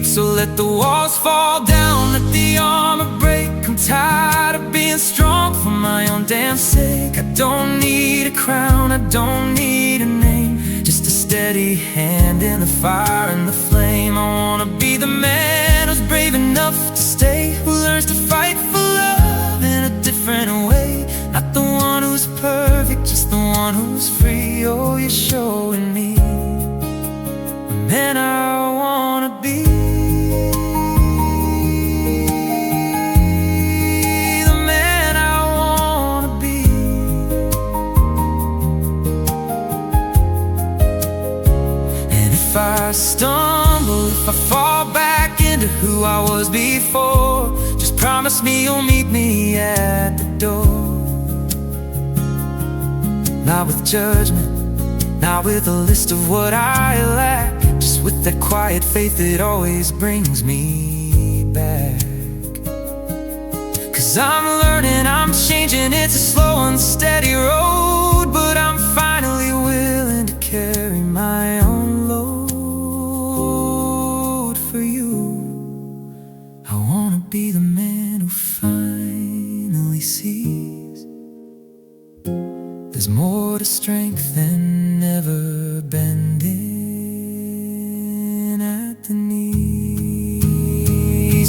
So let the walls fall down, let the armor break. I'm tired of being strong for my own damn sake. I don't need a crown, I don't need a name, just a steady hand in the fire and the flame. I wanna be the man who's brave enough to stay, who learns to fight for love in a different way. Not the one who's perfect, just the one who's free. Oh, you're showing me the man I wanna be. If I stumble, if I fall back into who I was before, just promise me you'll meet me at the door. Not with judgment, not with a list of what I lack, just with that quiet faith that always brings me back. 'Cause I'm learning, I'm changing, it's a slow and steady road, but I'm finally willing to carry my own load. Be the man who finally sees there's more to strength than never bending at the knees.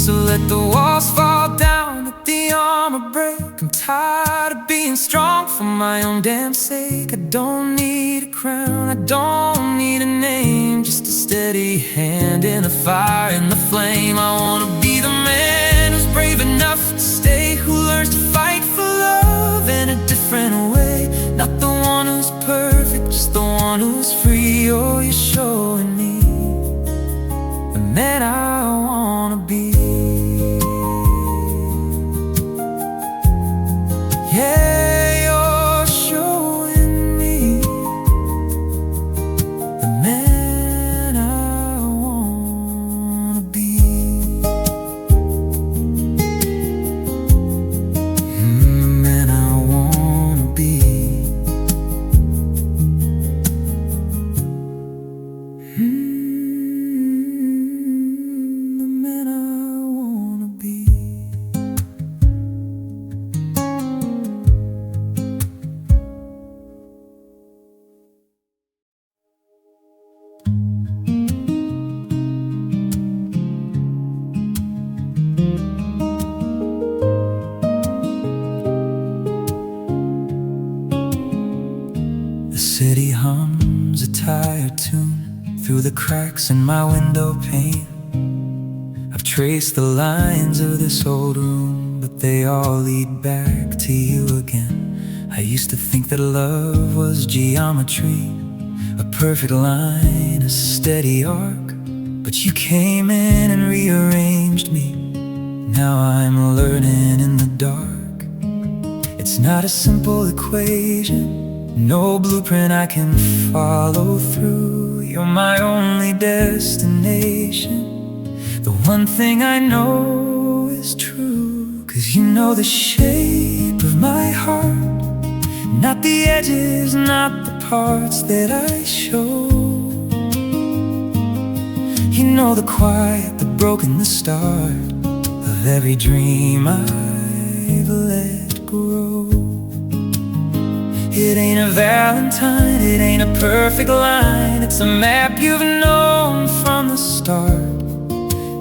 So let the walls fall down, let the armor break. I'm tired of being strong for my own damn sake. I don't need a crown, I don't need a name, just a steady hand in the fire and the flame. I wanna be the man who's brave enough to stay, who learns to fight for love in a different way. Not the one who's perfect, just the one who's free. Oh, you're showing me the man I wanna be. Yeah, you're showing me the man I wanna be. The man I wanna be. The man I wanna be. The city hums a tired tune through the cracks in my window pane. I've traced the lines of this old room, but they all lead back to you again. I used to think that love was geometry, a perfect line, a steady arc. But you came in and rearranged me. Now I'm learning in the dark. It's not a simple equation, no blueprint I can follow through. You're my only destination, the one thing I know is true. 'Cause you know the shape of my heart, not the edges, not the parts that I show. You know the quiet, the broken, the start of every dream I've let grow. It ain't a valentine, it ain't a perfect line. It's a map you've known from the start.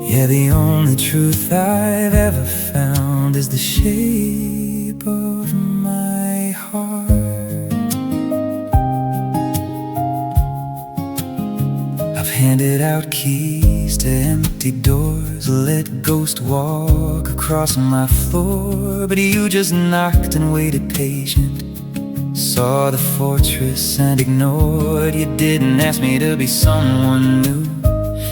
Yeah, the only truth I've ever found is the shape of my heart. I've handed out keys to empty doors, let ghosts walk across my floor. But you just knocked and waited patient, saw the fortress and ignored. You didn't ask me to be someone new,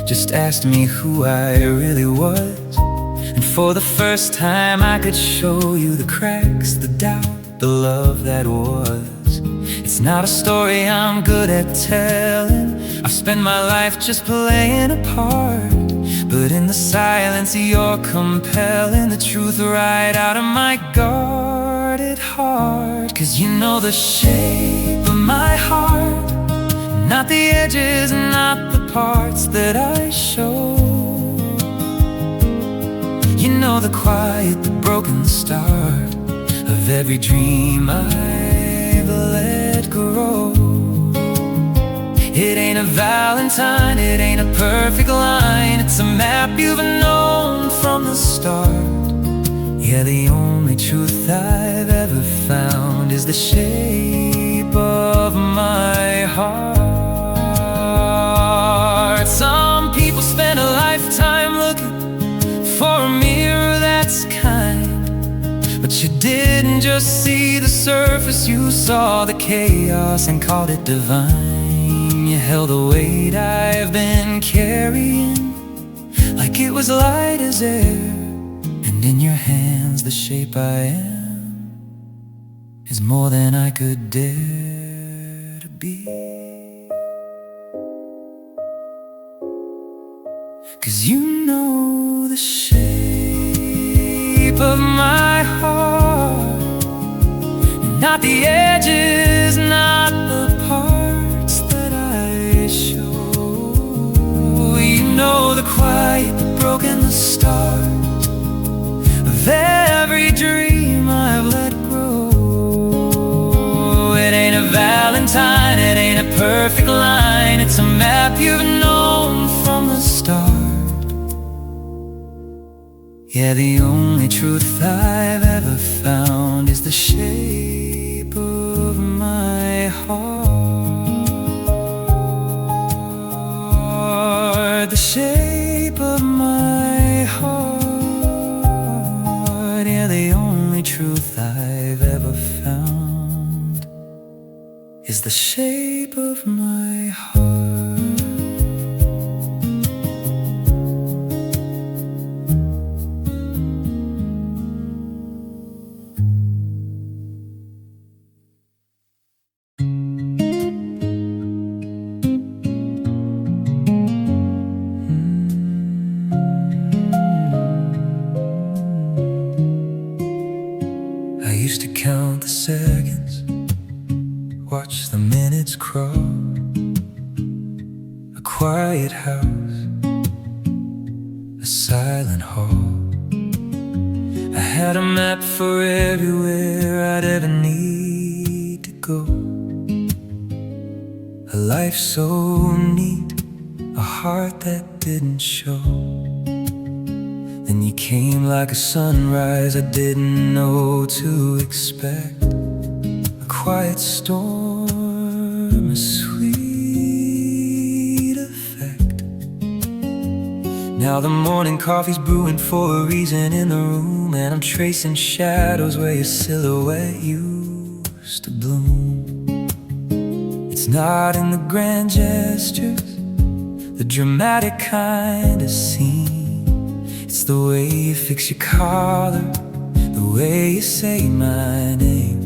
just asked me who I really was. And for the first time I could show you the cracks, the doubt, the love that was. It's not a story I'm good at telling, I've spent my life just playing a part. But in the silence you're compelling the truth right out of my guarded heart. 'Cause you know the shape of my heart, not the edges, not the parts that I show. You know the quiet, the broken start of every dream I've let grow. It ain't a valentine, it ain't a perfect line. It's a map you've known from the start. Yeah, the only truth I've ever found is the shape of my heart. Some people spend a lifetime looking for a mirror that's kind, but you didn't just see the surface, you saw the chaos and called it divine. You held the weight I've been carrying like it was light as air, and in your hands the shape I am is more than I could dare to be. 'Cause you know the shape of my heart, not the edges, not the parts that I show. You know the quiet, the broken, the start of every dream I've let grow. It ain't a valentine, it ain't a perfect line. It's a map you've known from the start. Yeah, the only truth I've ever found is the shape of my heart. The shape of my heart. Yeah, the only truth I've ever found is the shape of my heart. Used to count the seconds, watch the minutes crawl. A quiet house, a silent hall. I had a map for everywhere I'd ever need to go. A life so neat, a heart that didn't show. Then you came like a sunrise I didn't know to expect. A quiet storm, a sweet effect. Now the morning coffee's brewing for a reason in the room, and I'm tracing shadows where your silhouette used to bloom. It's not in the grand gestures, the dramatic kind of scene. It's the way you fix your collar, the way you say my name.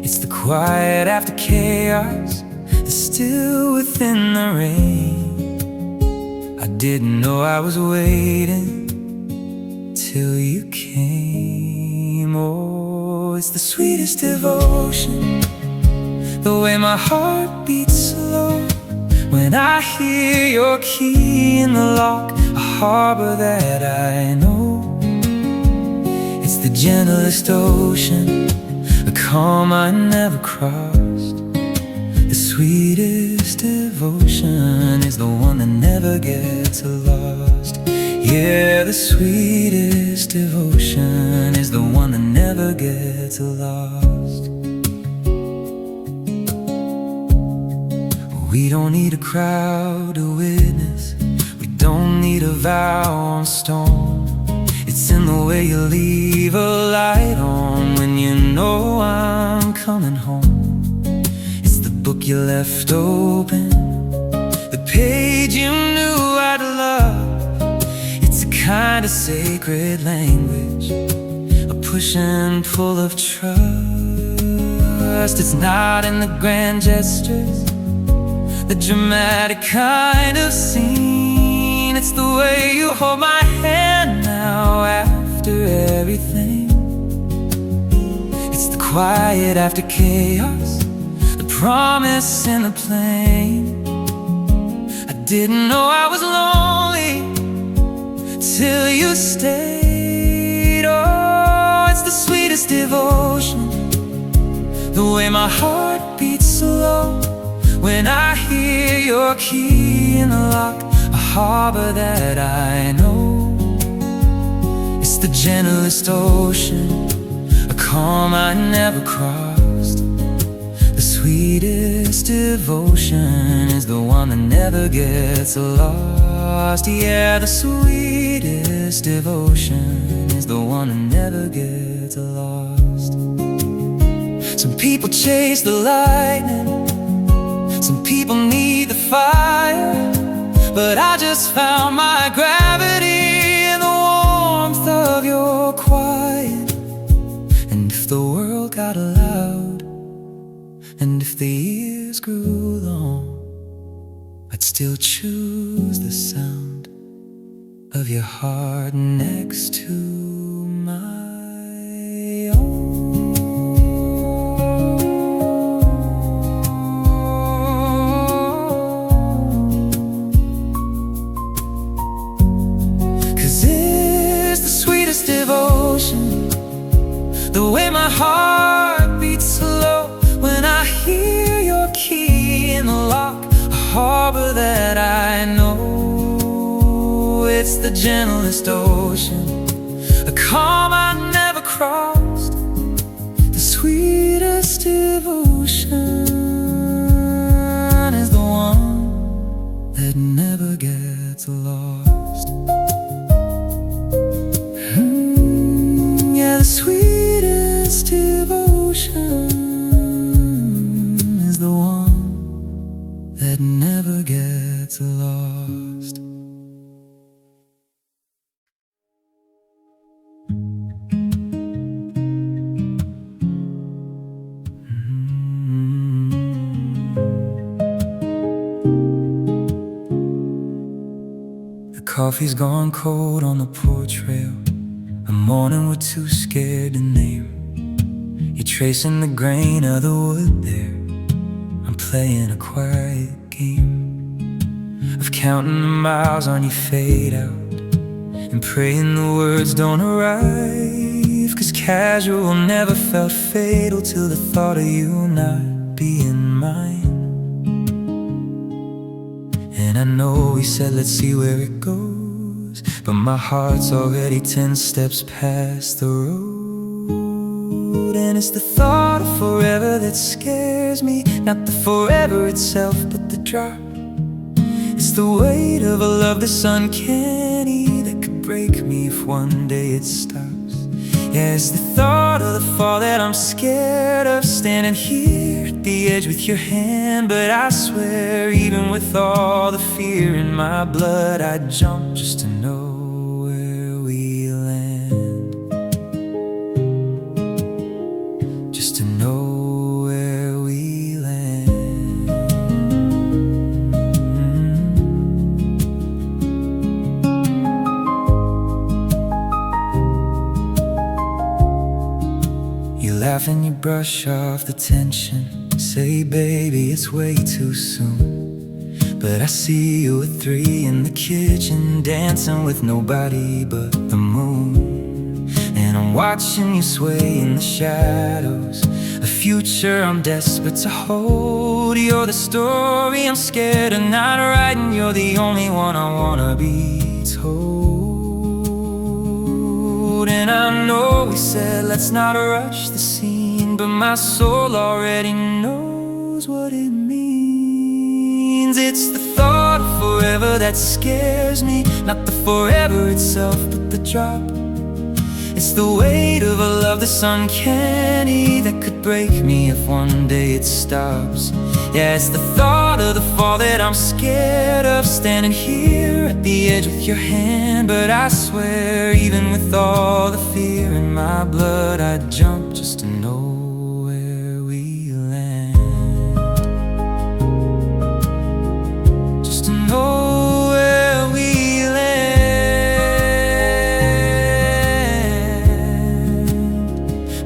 It's the quiet after chaos, the still within the rain. I didn't know I was waiting till you came. Oh, it's the sweetest devotion, the way my heart beats slow when I hear your key in the lock, a harbor that I know. It's the gentlest ocean, a calm I never crossed. The sweetest devotion is the one that never gets lost. Yeah, the sweetest devotion is the one that never gets lost. We don't need a crowd to witness, we don't need a vow on stone. It's in the way you leave a light on when you know I'm coming home. It's the book you left open, the page you knew I'd love. It's a kind of sacred language, a push and pull of trust. It's not in the grand gestures, the dramatic kind of scene. It's the way you hold my hand now after everything. It's the quiet after chaos, the promise in the plain. I didn't know I was lonely till you stayed. Oh, it's the sweetest devotion, the way my heart beats slow when I hear your key in the lock, a harbor that I know. It's the gentlest ocean, a calm I never crossed. The sweetest devotion is the one that never gets lost. Yeah, the sweetest devotion is the one that never gets lost. Some people chase the lightning, some people need the fire, but I just found my gravity in the warmth of your quiet. And if the world got loud, and if the years grew long, I'd still choose the sound of your heart next to my own. 'Cause it's the sweetest devotion, the way my heart beats slow when I hear your key in the lock, a harbor that I know. It's the gentlest ocean, a calm I never crossed. The sweetest devotion is the one that never gets lost. Yeah, the sweetest devotion is the one that never gets lost. The coffee's gone cold on the porch rail, a morning we're too scared to name. You're tracing the grain of the wood there, I'm playing a quiet game of counting the miles on your fade out and praying the words don't arrive. 'Cause casual never felt fatal till the thought of you not being mine. And I know we said let's see where it goes, but my heart's already 10 steps past the road. And it's the thought of forever that scares me, not the forever itself, but the drop. It's the weight of a love that's uncanny, that could break me if one day it stops. Yeah, it's the thought of the fall that I'm scared of, standing here at the edge with your hand. But I swear, even with all the fear in my blood, I'd jump just to know where we land. Just to know where we land. You laugh and you brush off the tension, say baby it's way too soon. But I see you at 3 in the kitchen, dancing with nobody but the moon. And I'm watching you sway in the shadows, a future I'm desperate to hold. You're the story I'm scared of not writing. You're the only one I wanna be told. And I know we said let's not rush the scene, but my soul already knows what it means. It's the thought of forever that scares me, not the forever itself, but the drop. It's the weight of a love that's uncanny, that could break me if one day it stops. Yeah, it's the thought of the fall that I'm scared of, standing here at the edge with your hand. But I swear, even with all the fear in my blood, I'd jump just to know where we land. Just to know where we land.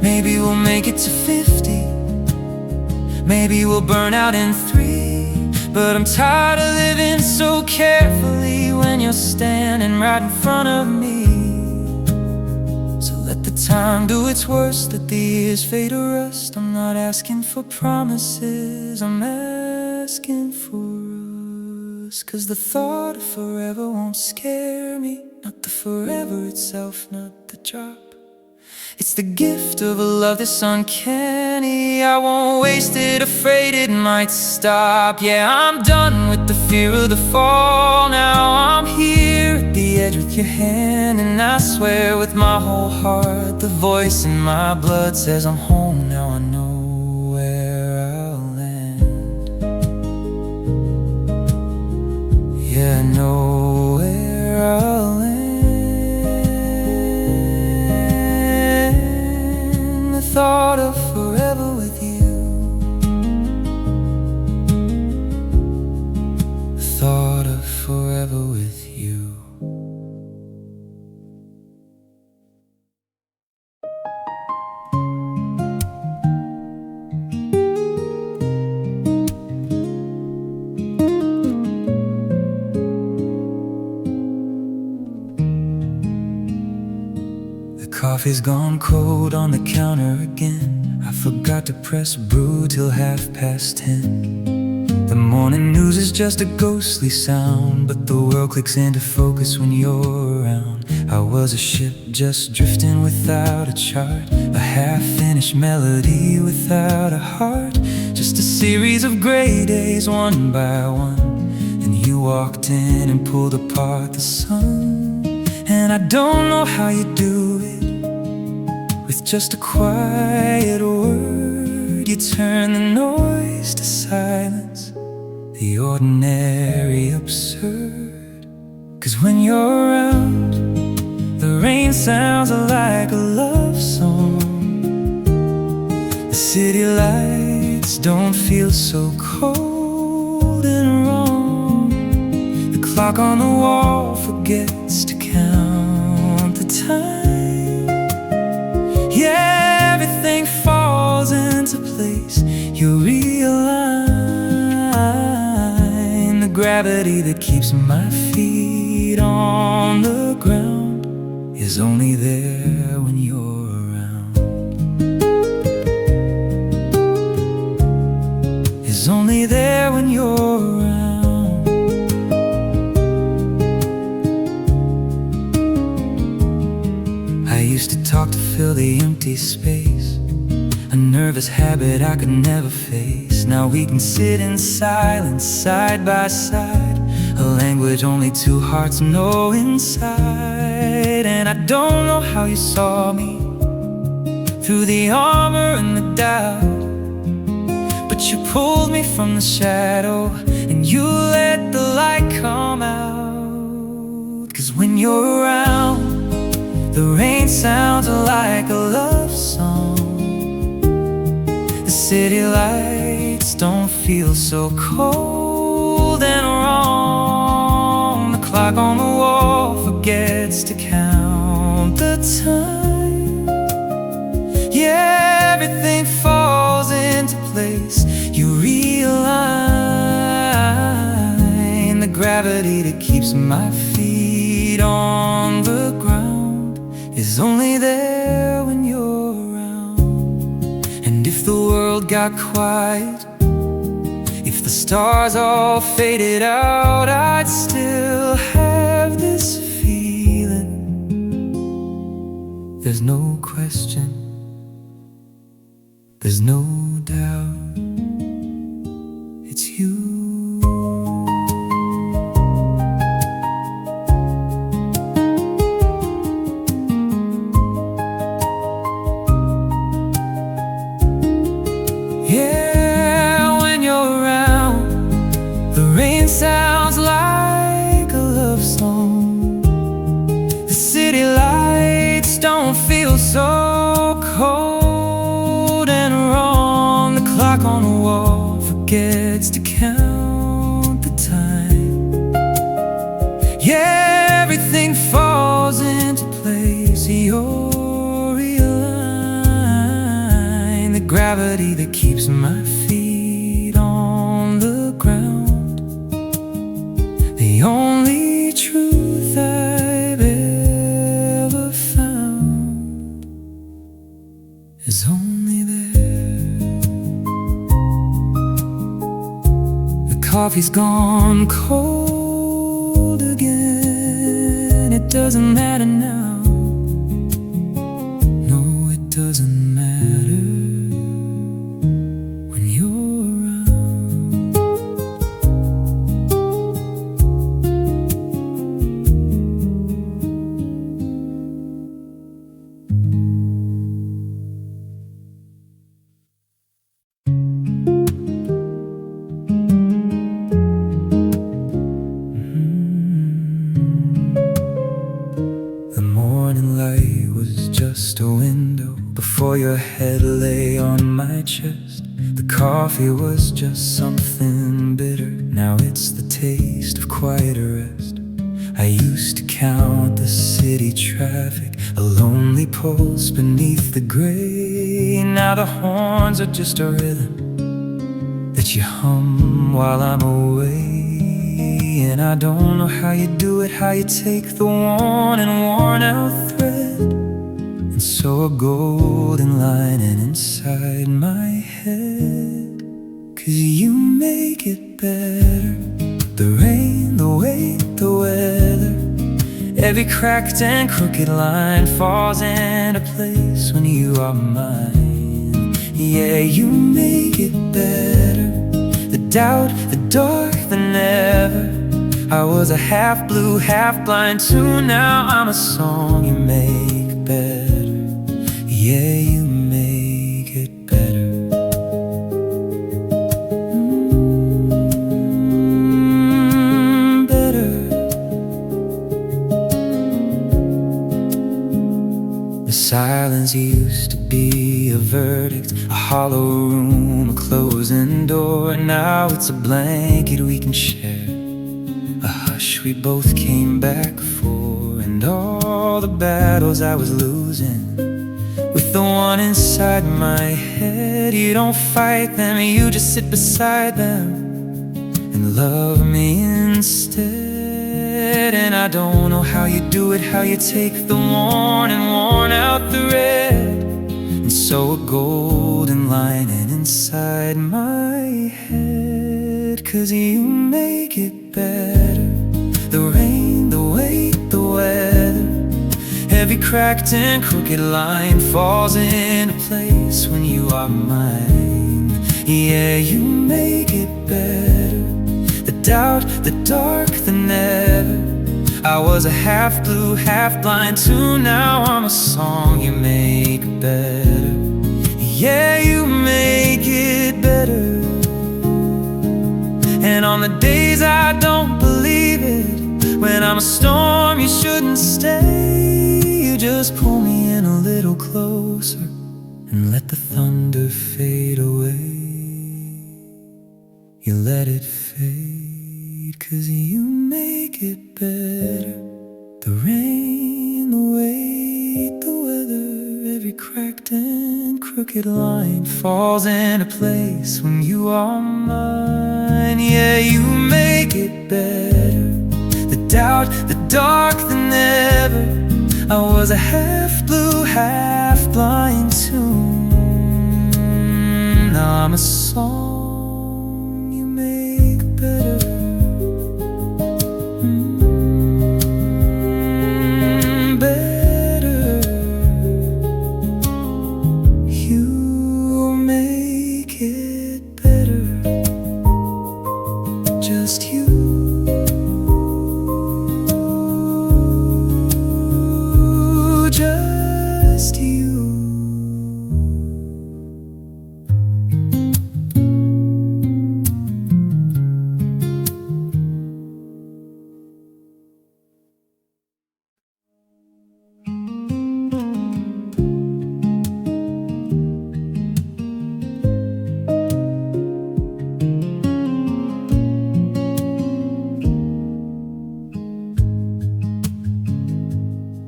Maybe we'll make it to 50, maybe we'll burn out in 3. But I'm tired of living so carefully when you're standing right in front of me. So let the time do its worst, let the years fade to rust. I'm not asking for promises, I'm asking for us. 'Cause the thought of forever won't scare me, not the forever itself, not the drop. It's the gift of a love that's uncanny. I won't waste it, afraid it might stop. Yeah, I'm done with the fear of the fall. Now I'm here at the edge with your hand, and I swear with my whole heart, the voice in my blood says I'm home. Now I know where I'll land. Yeah, I know where I'll land. Thought of forever with you, the thought of forever with you. Coffee's gone cold on the counter again. I forgot to press brew till 10:30. The morning news is just a ghostly sound, but the world clicks into focus when you're around. I was a ship just drifting without a chart, a half-finished melody without a heart. Just a series of gray days, one by one. And you walked in and pulled apart the sun. And I don't know how you do it, with just a quiet word, you turn the noise to silence, the ordinary absurd. 'Cause when you're around, the rain sounds like a love song. The city lights don't feel so cold and wrong. The clock on the wall forgets to count the time. Yeah, everything falls into place. You realign. The gravity that keeps my feet on the ground is only there when you're around. Is only there when you're around. I used to talk to fill the empty space, a nervous habit I could never face. Now we can sit in silence, side by side, a language only two hearts know inside. And I don't know how you saw me through the armor and the doubt, but you pulled me from the shadow and you let the light come out. 'Cause when you're around, the rain sounds like a love song. The city lights don't feel so cold and wrong. The clock on the wall forgets to count the time. Yeah, everything falls into place. You realign. gravity that keeps my feet on the ground is only there when you're around. And if the world got quiet, if the stars all faded out, I'd still have this feeling. There's no question, there's no doubt, it's you. Yeah, when you're around, the rain sounds like a love song. The city lights don't feel so cold and wrong. The clock on the wall forgets to count the time. Yeah, everything falls into place. You're realigned. The gravity that keeps my feet on the ground, the only truth I've ever found is only there. The coffee's gone cold again. It doesn't matter now. No, it doesn't matter when you're around. The morning light was just a window before your head lay on my chest. The coffee was just something bitter. Now it's the taste of quiet rest. I used to count the city traffic, a lonely pulse beneath the gray. Now the horns are just a rhythm that you hum while I'm away. And I don't know how you do it, how you take the worn and worn out thread and sew a golden lining inside my head. 'Cause you make it better. The rain, the weight, the weather, every cracked and crooked line falls into place when you are mine. Yeah, you make it better. The doubt, the dark, the never. I was a half blue, half blind too. Now I'm a song you make better. Yeah, you make it better. Better. The silence used to be a verdict, a hollow room, a closing door. Now it's a blanket we can share, a hush we both came back for. And all the battles I was losing with the one inside my head, you don't fight them, you just sit beside them and love me instead. And I don't know how you do it, how you take the worn and worn out thread and sew a golden lining inside my head. 'Cause you make it better. The rain, the weight, the weather, every cracked and crooked line falls into place when you are mine. Yeah, you make it better. The doubt, the dark, the never. I was a half blue, half blind too. Now I'm a song you make better. Yeah, you make it better. And on the days I don't believe it, when I'm a storm you shouldn't stay, you just pull me in a little closer and let the thunder fade away. You let it fade, 'cause you make it better. The rain, the weight, the weather, every cracked and crooked line falls into place when you are mine. Yeah, you make it better. doubt, the dark, the never. I was a half blue, half blind tune. Now I'm a song you make better. Better. You make it better. Just you. Just you.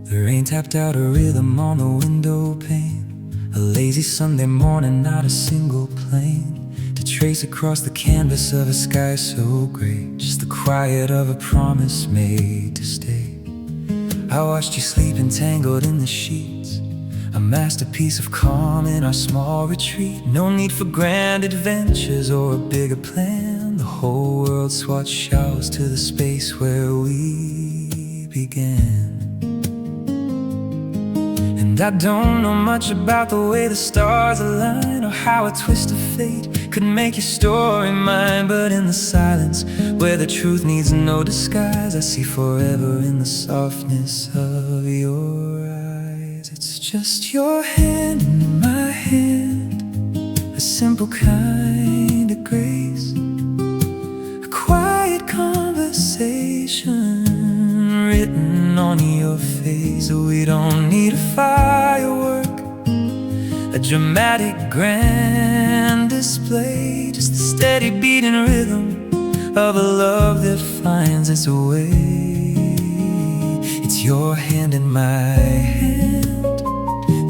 The rain tapped out a rhythm on the window pane. A lazy Sunday morning, not a single plane to trace across the canvas of a sky so gray. Just the quiet of a promise made to stay. I watched you sleep entangled in the sheets, a masterpiece of calm in our small retreat. No need for grand adventures or a bigger plan. The whole world swatched showers to the space where we began. And I don't know much about the way the stars align, or how a twist of fate could make your story mine. But in the silence, where the truth needs no disguise, I see forever in the softness of your eyes. It's just your hand in my hand, a simple kind of grace, a quiet conversation written on your face. We don't need a firework, a dramatic grand display, just a steady beating rhythm of a love that finds its way. It's your hand in my hand,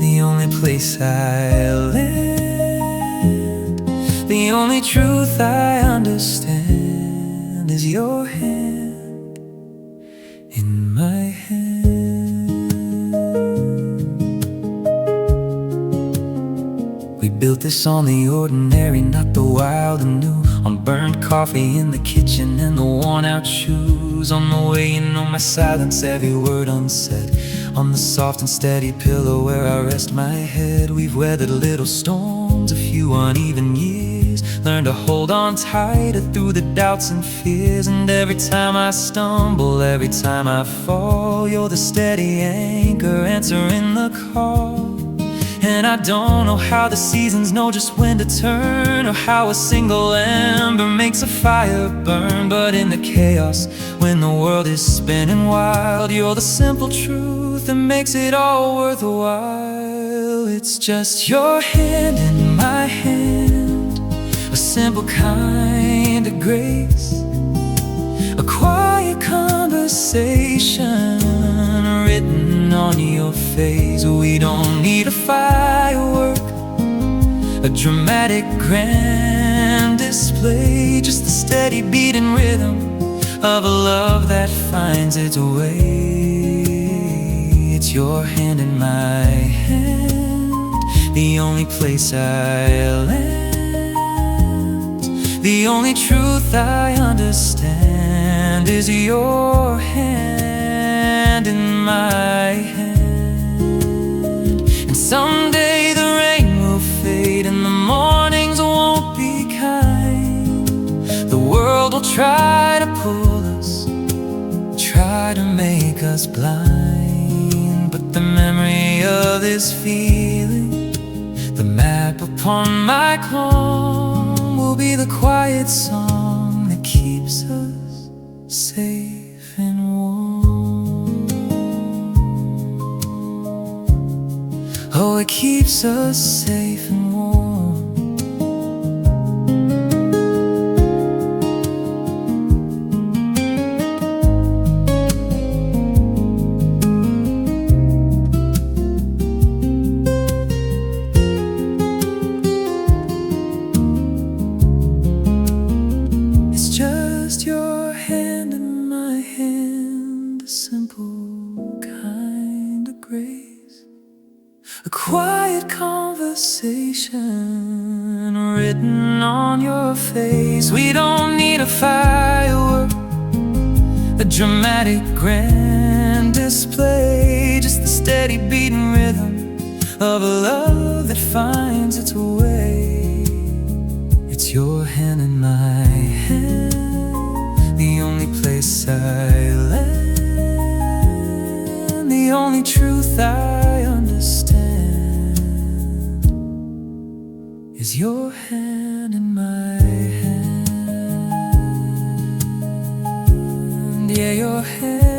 the only place I land. The only truth I understand is your hand in my hand. We built this on the ordinary, not the wild and new. On burnt coffee in the kitchen and the worn out shoes. On the way, you know my silence, every word unsaid. On the soft and steady pillow where I rest my head. We've weathered little storms, a few uneven years. Learned to hold on tighter through the doubts and fears. And every time I stumble, every time I fall, you're the steady anchor answering the call. And I don't know how the seasons know just when to turn, or how a single ember makes a fire burn. But in the chaos, when the world is spinning wild, you're the simple truth that makes it all worthwhile. It's just your hand in my hand, a simple kind of grace, a quiet conversation written on your face. We don't need a firework, a dramatic grand display, just the steady beating rhythm of a love that finds its way. It's your hand in my hand, the only place I land. The only truth I understand is your hand in my hand. And someday the rain will fade and the mornings won't be kind. The world will try to pull us, try to make us blind. But the memory of this feeling, the map upon my calm, will be the quiet song that keeps us safe and warm. Oh, it keeps us safe and warm. It's just your hand in my hand. your face. We don't need a firework, a dramatic grand display, just the steady beating rhythm of a love that finds its way. It's your hand in my hand, the only place I land, the only truth I understand is your hand in my hand. Yeah, your hand